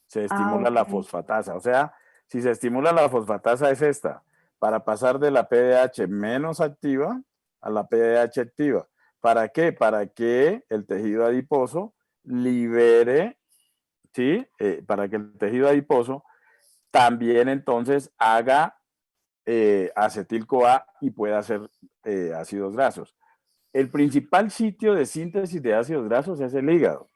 se Ah, estimula la ok. fosfatasa. O sea, si se estimula la fosfatasa es esta, para pasar de la PDH menos activa a la PDH activa. ¿Para qué? Para que el tejido adiposo libere, ¿sí? Para que el tejido adiposo también entonces haga acetil-CoA y pueda hacer ácidos grasos. El principal sitio de síntesis de ácidos grasos es el hígado,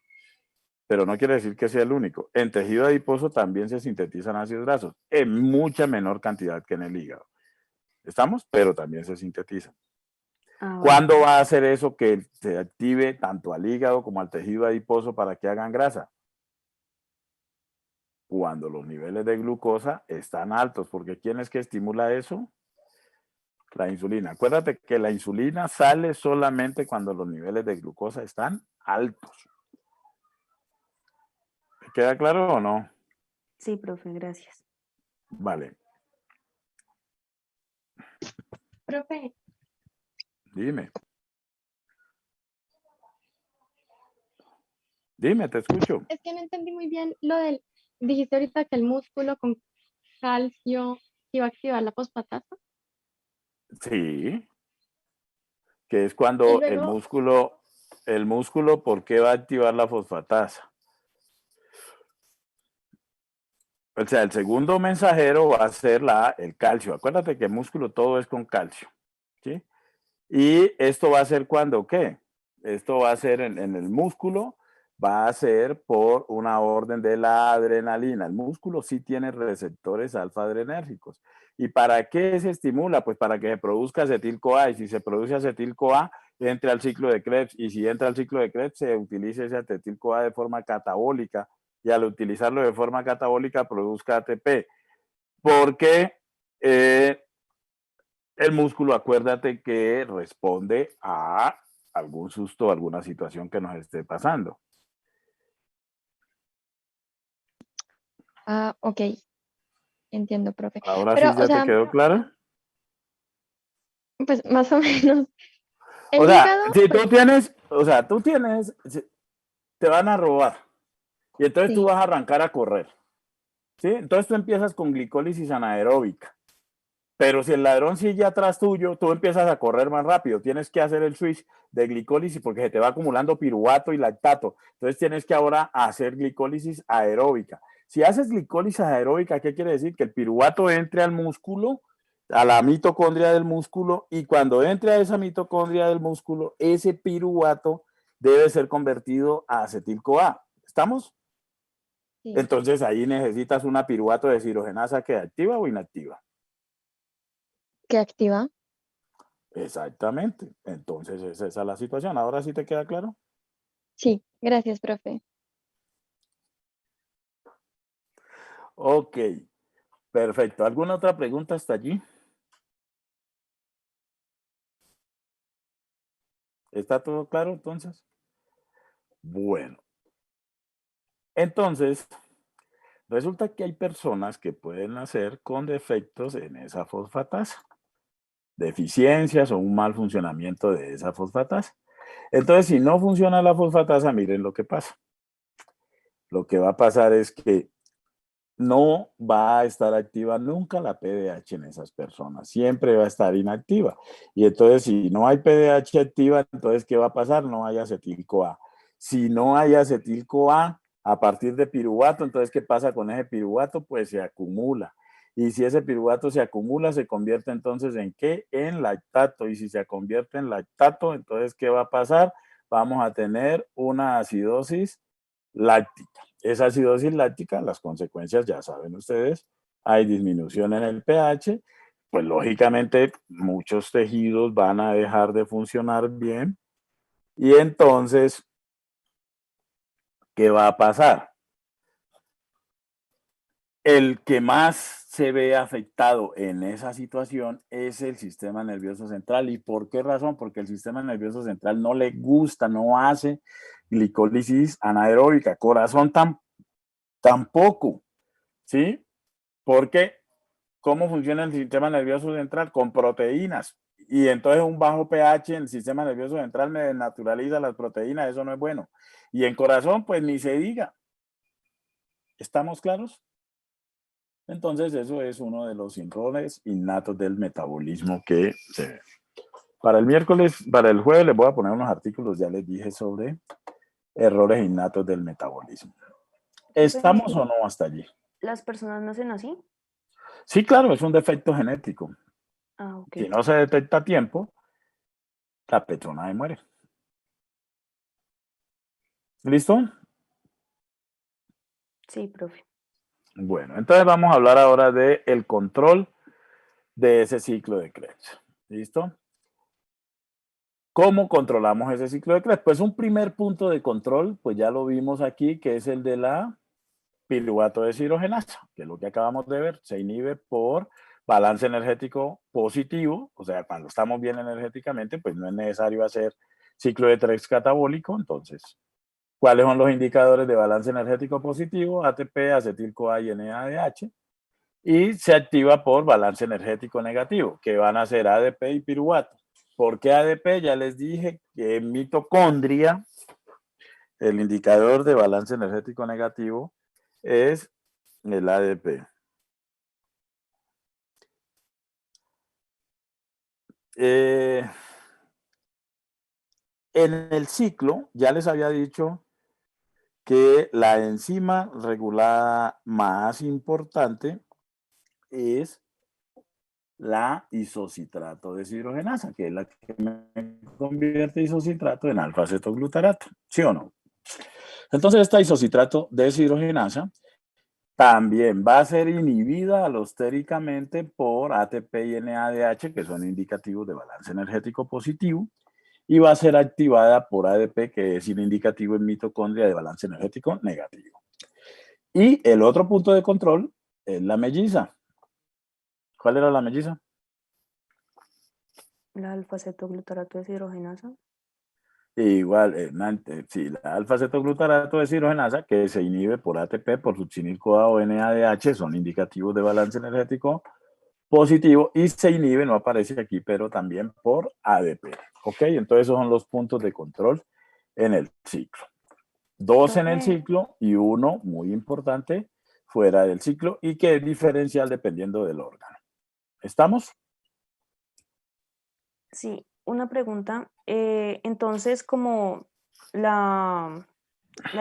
pero no quiere decir que sea el único. En tejido adiposo también se sintetizan ácidos grasos, en mucha menor cantidad que en el hígado. ¿Estamos? Pero también se sintetizan. Ah, vale. ¿Cuándo va a hacer eso que se active tanto al hígado como al tejido adiposo para que hagan grasa? Cuando los niveles de glucosa están altos, porque ¿quién es que estimula eso? La insulina. Acuérdate que la insulina sale solamente cuando los niveles de glucosa están altos. ¿Te queda claro o no? Sí, profe, gracias. Vale. Profe, Dime. Dime, te escucho. es que no entendí muy bien lo del, dijiste ahorita que el músculo con calcio iba a activar la fosfatasa Sí, que es y cuando luego, el músculo, ¿por qué va a activar la fosfatasa? O sea, el segundo mensajero va a ser el calcio. Acuérdate que el músculo todo es con calcio, ¿sí? Y esto va a ser cuando, ¿qué? Esto va a ser en el músculo, va a ser por una orden de la adrenalina. El músculo sí tiene receptores alfa-adrenérgicos. ¿Y para qué se estimula? Pues para que se produzca acetil-CoA. Y si se produce acetil-CoA, entre al ciclo de Krebs. Y si entra al ciclo de Krebs, se utiliza ese acetil-CoA de forma catabólica. Y al utilizarlo de forma catabólica, produzca ATP. Porque el músculo, acuérdate que responde a algún susto, alguna situación que nos esté pasando. ok, entiendo, profe. Ahora Pero, sí o ya te sea, quedó claro. pues más o menos, O el sea, hígado, si pues tú tienes, te van a robar y entonces tú sí, vas a arrancar a correr, ¿sí? Entonces tú empiezas con glicólisis anaeróbica. Pero si el ladrón sigue atrás tuyo, tú empiezas a correr más rápido. Tienes que hacer el switch de glicólisis porque se te va acumulando piruvato y lactato. Entonces tienes que ahora hacer glicólisis aeróbica. Si haces glicólisis aeróbica, ¿qué quiere decir? Que el piruvato entre al músculo, a la mitocondria del músculo, y cuando entre a esa mitocondria del músculo, ese piruvato debe ser convertido a acetil-CoA. ¿Estamos? sí, Entonces ahí necesitas una piruvato de deshidrogenasa que activa o inactiva. que activa. Exactamente. Entonces, esa es la situación. ¿Ahora sí te queda claro? Sí, gracias, profe. Ok, perfecto. ¿Alguna otra pregunta hasta allí? ¿Está todo claro entonces? Bueno, entonces, resulta que hay personas que pueden nacer con defectos en esa fosfatasa, deficiencias o un mal funcionamiento de esa fosfatasa. Entonces, si no funciona la fosfatasa, miren lo que pasa. Lo que va a pasar es que no va a estar activa nunca la PDH en esas personas, siempre va a estar inactiva. Y entonces, si no hay PDH activa, entonces, ¿qué va a pasar? No hay acetil-CoA. Si no hay acetil-CoA, a partir de piruvato, entonces, ¿qué pasa con ese piruvato? Pues se acumula. Y si ese piruvato se acumula, se convierte entonces ¿en qué? En lactato. Y si se convierte en lactato, entonces, ¿qué va a pasar? Vamos a tener una acidosis láctica. Esa acidosis láctica, las consecuencias ya saben ustedes, hay disminución en el pH, pues lógicamente muchos tejidos van a dejar de funcionar bien y entonces, ¿qué va a pasar? El que más se ve afectado en esa situación es el sistema nervioso central. ¿Y por qué razón? Porque el sistema nervioso central no le gusta, no hace glicólisis anaeróbica, corazón tampoco, ¿sí? Porque, ¿cómo funciona el sistema nervioso central? Con proteínas. Y entonces un bajo pH en el sistema nervioso central me desnaturaliza las proteínas, eso no es bueno. Y en corazón, pues ni se diga. ¿Estamos claros? Entonces, eso es uno de los síndromes innatos del metabolismo que se ve. Para el miércoles, para el jueves les voy a poner unos artículos, ya les dije, sobre errores innatos del metabolismo. ¿Estamos o no hasta allí? ¿Las personas nacen así? Sí, claro, es un defecto genético. Ah, ok. Si no se detecta a tiempo, la persona muere. ¿Listo? Sí, profe. Bueno, entonces vamos a hablar ahora del control de ese ciclo de Krebs. ¿Listo? ¿Cómo controlamos ese ciclo de Krebs? Pues un primer punto de control, pues ya lo vimos aquí, que es el de la piruvato deshidrogenasa, que es lo que acabamos de ver. Se inhibe por balance energético positivo, o sea, cuando estamos bien energéticamente, pues no es necesario hacer ciclo de Krebs catabólico. Entonces, ¿cuáles son los indicadores de balance energético positivo? ATP, acetil-CoA y NADH. Y se activa por balance energético negativo, que van a ser ADP y piruvato. ¿Por qué ADP? Ya les dije que en mitocondria, el indicador de balance energético negativo es el ADP. En el ciclo, ya les había dicho que la enzima regulada más importante es la isocitrato deshidrogenasa, que es la que me convierte isocitrato en alfa-acetoglutarato, ¿sí o no? Entonces, esta isocitrato deshidrogenasa también va a ser inhibida alostéricamente por ATP y NADH, que son indicativos de balance energético positivo, y va a ser activada por ADP, que es indicativo en mitocondria de balance energético negativo. Y el otro punto de control es la melliza. ¿Cuál era la melliza? La alfa-acetoglutarato deshidrogenasa. Igual, sí, la alfa-acetoglutarato deshidrogenasa, que se inhibe por ATP, por succinil-CoA o NADH, son indicativos de balance energético positivo y se inhibe, no aparece aquí, pero también por ADP. ¿Ok? Entonces esos son los puntos de control en el ciclo. 2 en el Profe, ciclo y 1, muy importante, fuera del ciclo y que es diferencial dependiendo del órgano. ¿Estamos? sí, una pregunta. Entonces, como la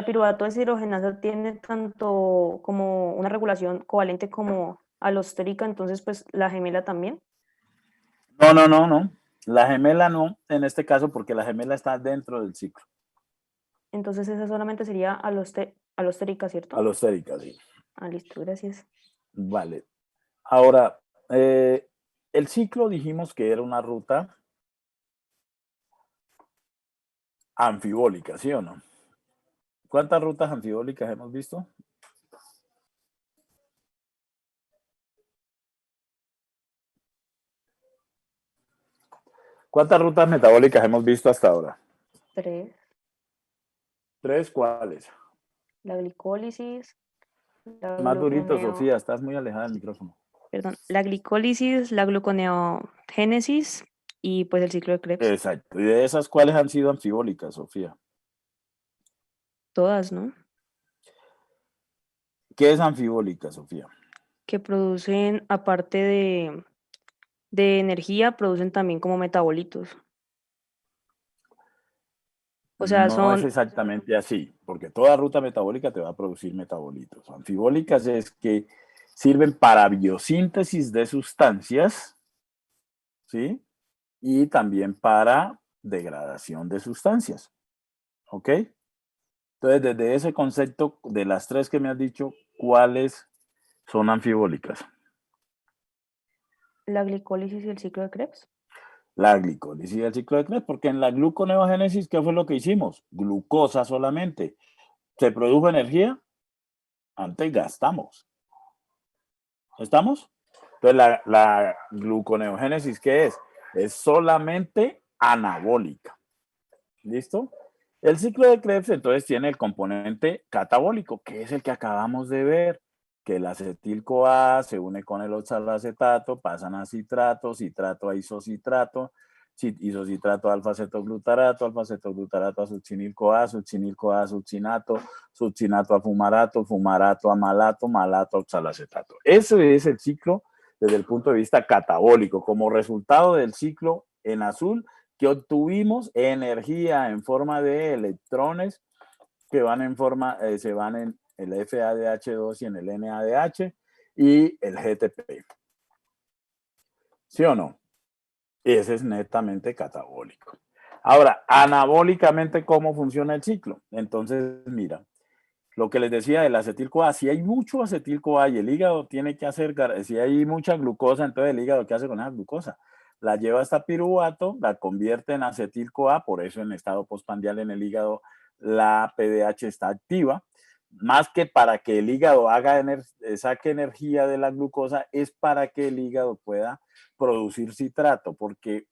piruvato deshidrogenasa tiene tanto como una regulación covalente como alostérica, entonces pues la gemela también. No. La gemela no, en este caso, porque la gemela está dentro del ciclo. Entonces esa solamente sería alostérica, ¿cierto? Alostérica, sí. Ah, listo, gracias. Vale. Ahora, el ciclo dijimos que era una ruta anfibólica, ¿sí o no? ¿Cuántas rutas anfibólicas hemos visto? ¿Cuántas rutas metabólicas hemos visto hasta ahora? 3. 3, ¿cuáles? La glicólisis, la Más durito, gluconeo- Sofía, estás muy alejada del micrófono. perdón, la glicólisis, la gluconeogénesis y pues el ciclo de Krebs. Exacto. ¿Y de esas cuáles han sido anfibólicas, Sofía? Todas, ¿no? ¿Qué es anfibólica, Sofía? Que producen, aparte de energía, producen también como metabolitos. O sea, No es son, exactamente así, porque toda ruta metabólica te va a producir metabolitos. Anfibólicas es que sirven para biosíntesis de sustancias, ¿sí? Y también para degradación de sustancias, ¿ok? Entonces, desde ese concepto de las 3 que me has dicho, ¿cuáles son anfibólicas? la glicólisis y el ciclo de Krebs. La glicólisis y el ciclo de Krebs, porque en la gluconeogénesis, ¿qué fue lo que hicimos? Glucosa solamente. ¿Se produjo energía? Antes gastamos. ¿Estamos? Entonces, la gluconeogénesis, ¿qué es? Es solamente anabólica. ¿Listo? El ciclo de Krebs, entonces, tiene el componente catabólico, que es el que acabamos de ver, que el acetil-CoA se une con el oxalacetato, pasan a citrato, citrato a isocitrato, isocitrato a alfa-cetoglutarato, alfa-cetoglutarato a succinil-CoA, succinil-CoA a succinato, succinato a fumarato, fumarato a malato, malato a oxalacetato. Ese es el ciclo desde el punto de vista catabólico. Como resultado del ciclo en azul, que obtuvimos energía en forma de electrones que van en forma, se van en el FADH2 y en el NADH y el GTP. ¿Sí o no? Ese es netamente catabólico. Ahora, anabólicamente, ¿cómo funciona el ciclo? Entonces, mira, lo que les decía del acetil-CoA, si hay mucho acetil-CoA y el hígado tiene que hacer, si hay mucha glucosa, entonces el hígado, ¿qué hace con esa glucosa? La lleva hasta piruvato, la convierte en acetil-CoA, por eso en estado postprandial en el hígado la PDH está activa. Más que para que el hígado saque energía de la glucosa, es para que el hígado pueda producir citrato, porque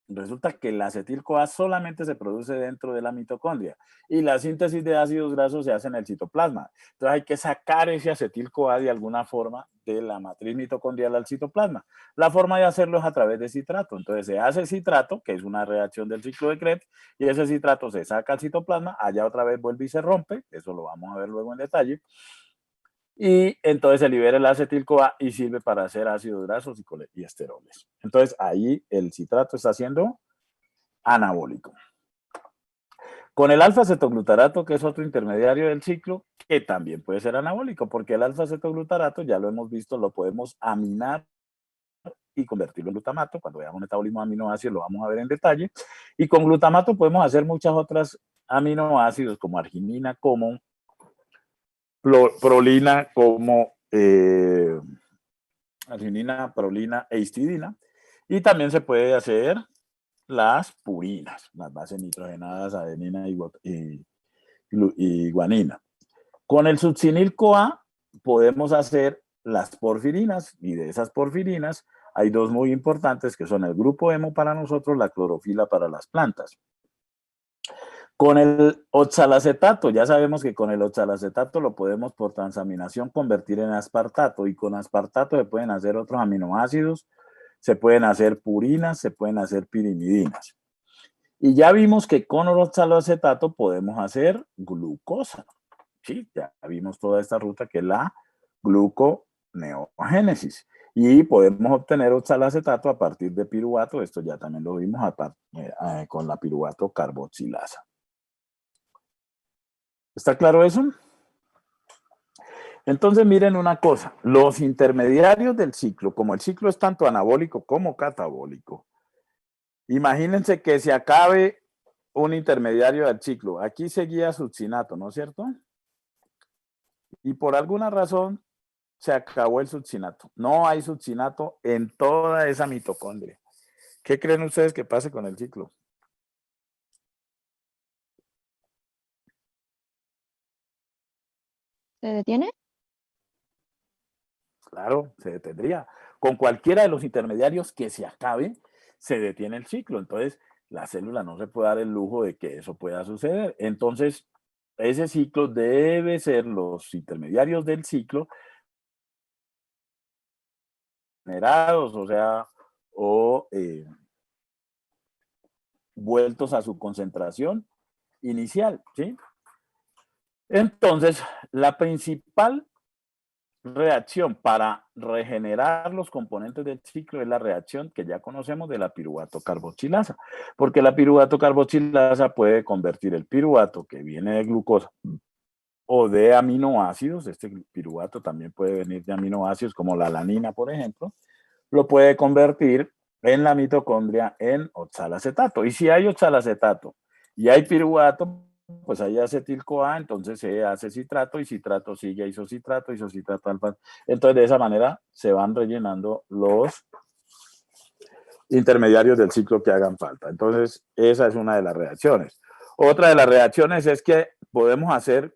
resulta que el acetil-CoA solamente se produce dentro de la mitocondria y la síntesis de ácidos grasos se hace en el citoplasma. Entonces hay que sacar ese acetil-CoA de alguna forma de la matriz mitocondrial al citoplasma. La forma de hacerlo es a través de citrato. Entonces se hace citrato, que es una reacción del ciclo de Krebs, y ese citrato se saca al citoplasma, allá otra vez vuelve y se rompe, eso lo vamos a ver luego en detalle, y entonces se libera el acetil-CoA y sirve para hacer ácidos grasos y esteroles. Entonces ahí el citrato está siendo anabólico. Con el alfa-cetoglutarato, que es otro intermediario del ciclo, que también puede ser anabólico, porque el alfa-cetoglutarato, ya lo hemos visto, lo podemos aminar y convertirlo en glutamato. Cuando veamos metabolismo de aminoácidos lo vamos a ver en detalle. Y con glutamato podemos hacer muchas otras aminoácidos como arginina, como prolina, como arginina, prolina e histidina. Y también se puede hacer las purinas, las bases nitrogenadas, adenina y guanina. Con el succinil-CoA podemos hacer las porfirinas, y de esas porfirinas hay 2 muy importantes que son el grupo hemo para nosotros, la clorofila para las plantas. Con el oxalacetato, ya sabemos que con el oxalacetato lo podemos por transaminación convertir en aspartato, y con aspartato se pueden hacer otros aminoácidos, se pueden hacer purinas, se pueden hacer pirimidinas. Y ya vimos que con el oxaloacetato podemos hacer glucosa. Sí, ya vimos toda esta ruta que es la gluconeogénesis. Y podemos obtener oxalacetato a partir de piruvato. Esto ya también lo vimos con la piruvato carboxilasa. ¿Está claro eso? Entonces miren una cosa, los intermediarios del ciclo, como el ciclo es tanto anabólico como catabólico, imagínense que se acabe un intermediario del ciclo. Aquí seguía succinato, ¿no es cierto? Y por alguna razón se acabó el succinato. No hay succinato en toda esa mitocondria. ¿Qué creen ustedes que pase con el ciclo? ¿Se detiene? Claro, se detendría. Con cualquiera de los intermediarios que se acabe, se detiene el ciclo. Entonces, la célula no se puede dar el lujo de que eso pueda suceder. Entonces, ese ciclo debe ser los intermediarios del ciclo generados, o sea, vueltos a su concentración inicial, ¿sí? Entonces, la principal reacción para regenerar los componentes del ciclo es la reacción que ya conocemos de la piruvato carboxilasa, porque la piruvato carboxilasa puede convertir el piruvato que viene de glucosa o de aminoácidos, este piruvato también puede venir de aminoácidos como la alanina, por ejemplo, lo puede convertir en la mitocondria en oxalacetato. Y si hay oxalacetato y hay piruvato, pues hay acetil-CoA, entonces se hace citrato y citrato sigue a isocitrato, isocitrato alfa. Entonces de esa manera se van rellenando los intermediarios del ciclo que hagan falta. Entonces esa es una de las reacciones. Otra de las reacciones es que podemos hacer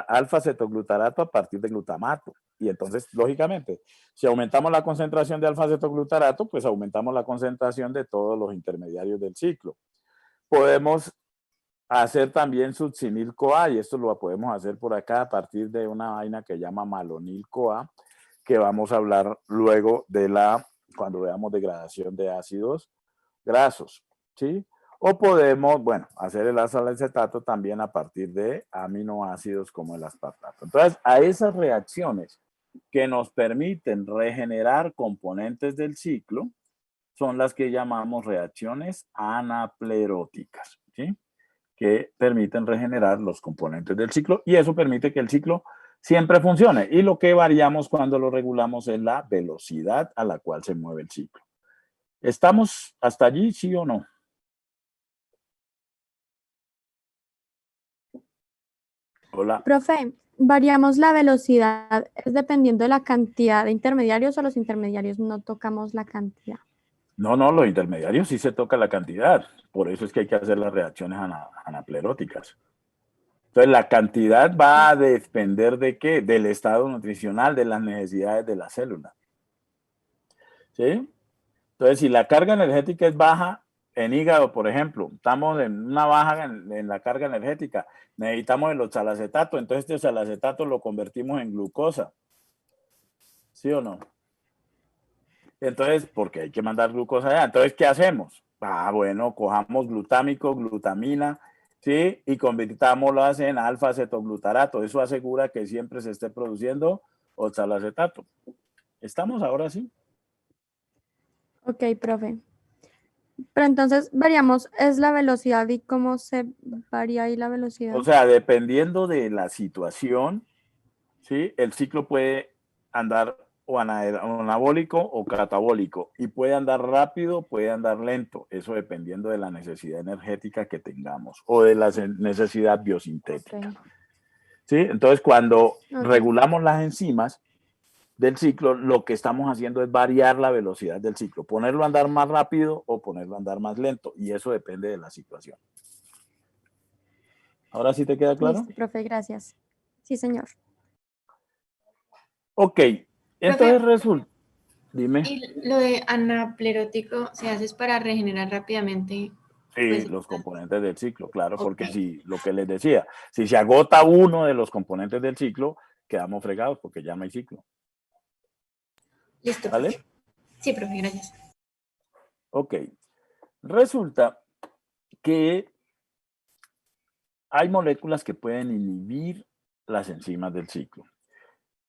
alfa-cetoglutarato a partir de glutamato. Y entonces, lógicamente, si aumentamos la concentración de alfa-cetoglutarato, pues aumentamos la concentración de todos los intermediarios del ciclo. Podemos hacer también succinil-CoA, y esto lo podemos hacer por acá a partir de una vaina que llama malonil-CoA, que vamos a hablar luego cuando veamos degradación de ácidos grasos, ¿sí? O podemos, bueno, hacer el acetato también a partir de aminoácidos como el aspartato. Entonces, a esas reacciones que nos permiten regenerar componentes del ciclo son las que llamamos reacciones anapleróticas, ¿sí? Que permiten regenerar los componentes del ciclo y eso permite que el ciclo siempre funcione. Y lo que variamos cuando lo regulamos es la velocidad a la cual se mueve el ciclo. ¿Estamos hasta allí, sí o no? Hola. Profe, variamos la velocidad, ¿es dependiendo de la cantidad de intermediarios o los intermediarios no tocamos la cantidad? No, los intermediarios sí se toca la cantidad. Por eso es que hay que hacer las reacciones anapleróticas. Entonces, la cantidad va a depender de qué? Del estado nutricional, de las necesidades de la célula. ¿Sí? Entonces, si la carga energética es baja en hígado, por ejemplo, estamos en una baja en la carga energética, necesitamos el oxalacetato, entonces este oxalacetato lo convertimos en glucosa. ¿Sí o no? Entonces, porque hay que mandar glucosa allá. Entonces, ¿qué hacemos? Bueno, cojamos glutámico, glutamina, ¿sí? Y convirtámoslas en alfa-cetoglutarato. Eso asegura que siempre se esté produciendo oxalacetato. ¿Estamos ahora sí? Ok, profe. Pero entonces variamos, es la velocidad y cómo se varía ahí la velocidad. O sea, dependiendo de la situación, ¿sí? El ciclo puede andar o anabólico o catabólico y puede andar rápido, puede andar lento, eso dependiendo de la necesidad energética que tengamos o de la necesidad biosintética. Ok. ¿Sí? Entonces, cuando Ok. regulamos las enzimas del ciclo, lo que estamos haciendo es variar la velocidad del ciclo, ponerlo a andar más rápido o ponerlo a andar más lento y eso depende de la situación. ¿Ahora sí te queda claro? Listo, profe, gracias. Sí, señor. Ok, entonces resulta, dime. Y lo de anaplerótico se hace para regenerar rápidamente. Sí, Pues, los componentes del ciclo, claro, porque ok. si lo que les decía, si se agota uno de los componentes del ciclo, quedamos fregados porque ya no hay ciclo. Listo, ¿Vale? profe. Sí, profe, gracias. Ok. Resulta que hay moléculas que pueden inhibir las enzimas del ciclo.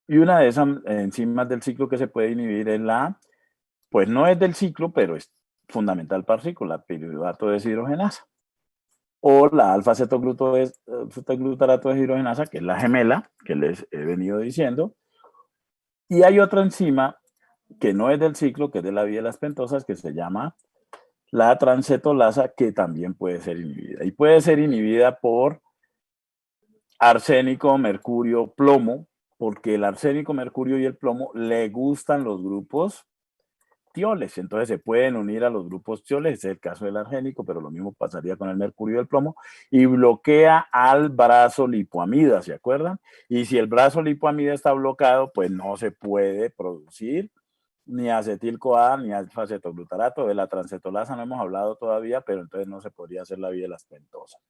Y una de esas enzimas del ciclo que se puede inhibir es pues no es del ciclo, pero es fundamental para el ciclo, la piruvato deshidrogenasa. O la alfa-cetoglutarato deshidrogenasa, que es la gemela, que les he venido diciendo. Y hay otra enzima que no es del ciclo, que es de la vía de las pentosas, que se llama la transcetolasa, que también puede ser inhibida. Y puede ser inhibida por arsénico, mercurio, plomo, porque el arsénico, mercurio y el plomo le gustan los grupos tioles, entonces se pueden unir a los grupos tioles, ese es el caso del arsénico, pero lo mismo pasaría con el mercurio y el plomo, y bloquea al brazo lipoamida, ¿se acuerdan? Y si el brazo lipoamida está bloqueado, pues no se puede producir ni acetil-CoA ni alfa-cetoglutarato. De la transcetolasa no hemos hablado todavía, pero entonces no se podría hacer la vía de las pentosas.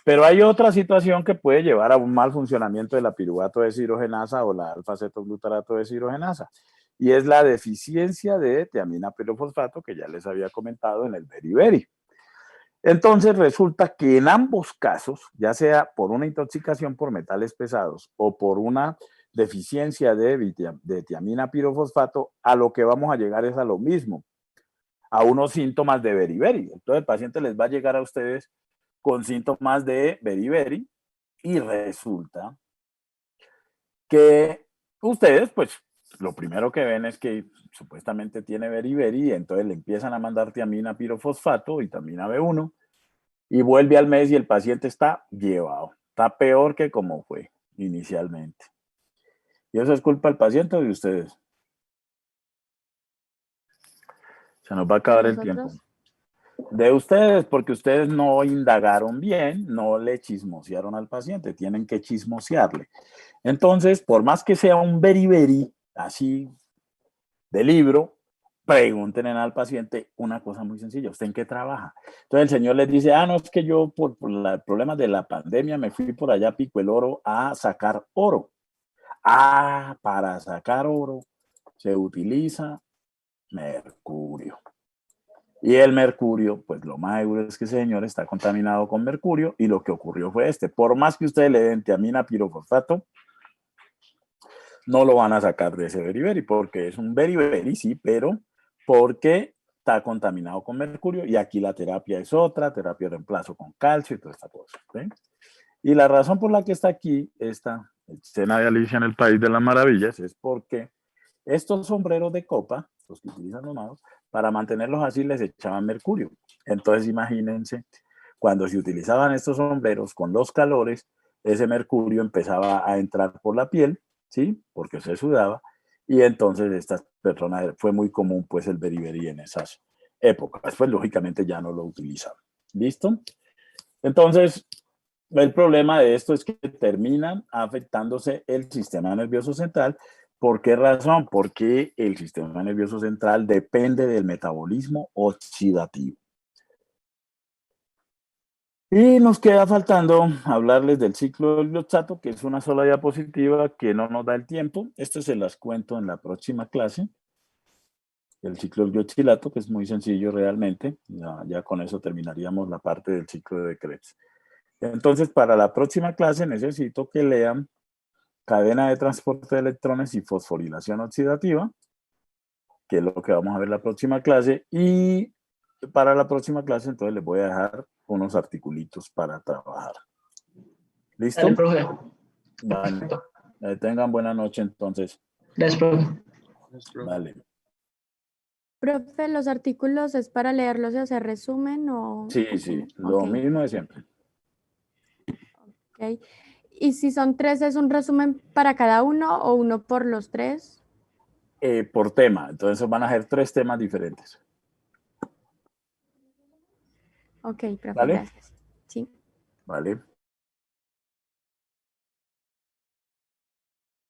Pero hay otra situación que puede llevar a un mal funcionamiento de la piruvato deshidrogenasa o la alfa-cetoglutarato deshidrogenasa, y es la deficiencia de tiamina pirofosfato, que ya les había comentado en el beriberi. Entonces resulta que en ambos casos, ya sea por una intoxicación por metales pesados o por una deficiencia de tiamina pirofosfato, a lo que vamos a llegar es a lo mismo, a unos síntomas de beriberi. Entonces el paciente les va a llegar a ustedes con síntomas de beriberi y resulta que ustedes, pues, lo primero que ven es que supuestamente tiene beriberi y entonces le empiezan a mandar tiamina pirofosfato, vitamina B1, y vuelve al mes y el paciente está llevado, está peor que como fue inicialmente. ¿Y eso es culpa del paciente o de ustedes? Se nos va a acabar el tiempo. ¿Nosotros? De ustedes, porque ustedes no indagaron bien, no le chismosearon al paciente, tienen que chismosearle. Entonces, por más que sea un beriberi, así, de libro, pregunten al paciente una cosa muy sencilla, ¿usted en qué trabaja? Entonces el señor les dice, no, es que yo por problemas de la pandemia me fui por allá a Pico el Oro a sacar oro. Para sacar oro se utiliza mercurio. Y el mercurio, pues lo más seguro es que ese señor está contaminado con mercurio, y lo que ocurrió fue por más que ustedes le den tiamina pirofosfato, no lo van a sacar de ese beriberi, porque es un beriberi, sí, pero porque está contaminado con mercurio, y aquí la terapia es otra, terapia de reemplazo con calcio y toda esta cosa. ¿Sí? Y la razón por la que está aquí esta escena de Alicia en el País de las Maravillas es porque estos sombreros de copa, los que utilizan los magos, para mantenerlos así les echaban mercurio. Entonces imagínense, cuando se utilizaban estos sombreros con los calores, ese mercurio empezaba a entrar por la piel, ¿sí? Porque se sudaba, y entonces estas personas, fue muy común pues el beriberi en esas épocas. Pues lógicamente ya no lo utilizaban. ¿Listo? Entonces, el problema de esto es que terminan afectándose el sistema nervioso central. ¿Por qué razón? Porque el sistema nervioso central depende del metabolismo oxidativo. Y nos queda faltando hablarles del ciclo del glutamato, que es una sola diapositiva que no nos da el tiempo. Esto se las cuento en la próxima clase. El ciclo del glutamato, que es muy sencillo realmente. Ya con eso terminaríamos la parte del ciclo de Krebs. Entonces, para la próxima clase necesito que lean cadena de transporte de electrones y fosforilación oxidativa, que es lo que vamos a ver la próxima clase. Y para la próxima clase, entonces les voy a dejar unos articulitos para trabajar. ¿Listo? Dale, profe. Vale. Tengan buena noche entonces. Gracias, profe. Vale. Profe, ¿los artículos es para leerlos y hacer resumen o...? Sí, o sí, cómo? lo Ok, mismo de siempre. ok. ¿Y si son 3, es un resumen para cada uno o uno por los 3? Por tema, entonces van a ser 3 temas diferentes. Ok, profe, ¿Vale? gracias. Sí. Vale.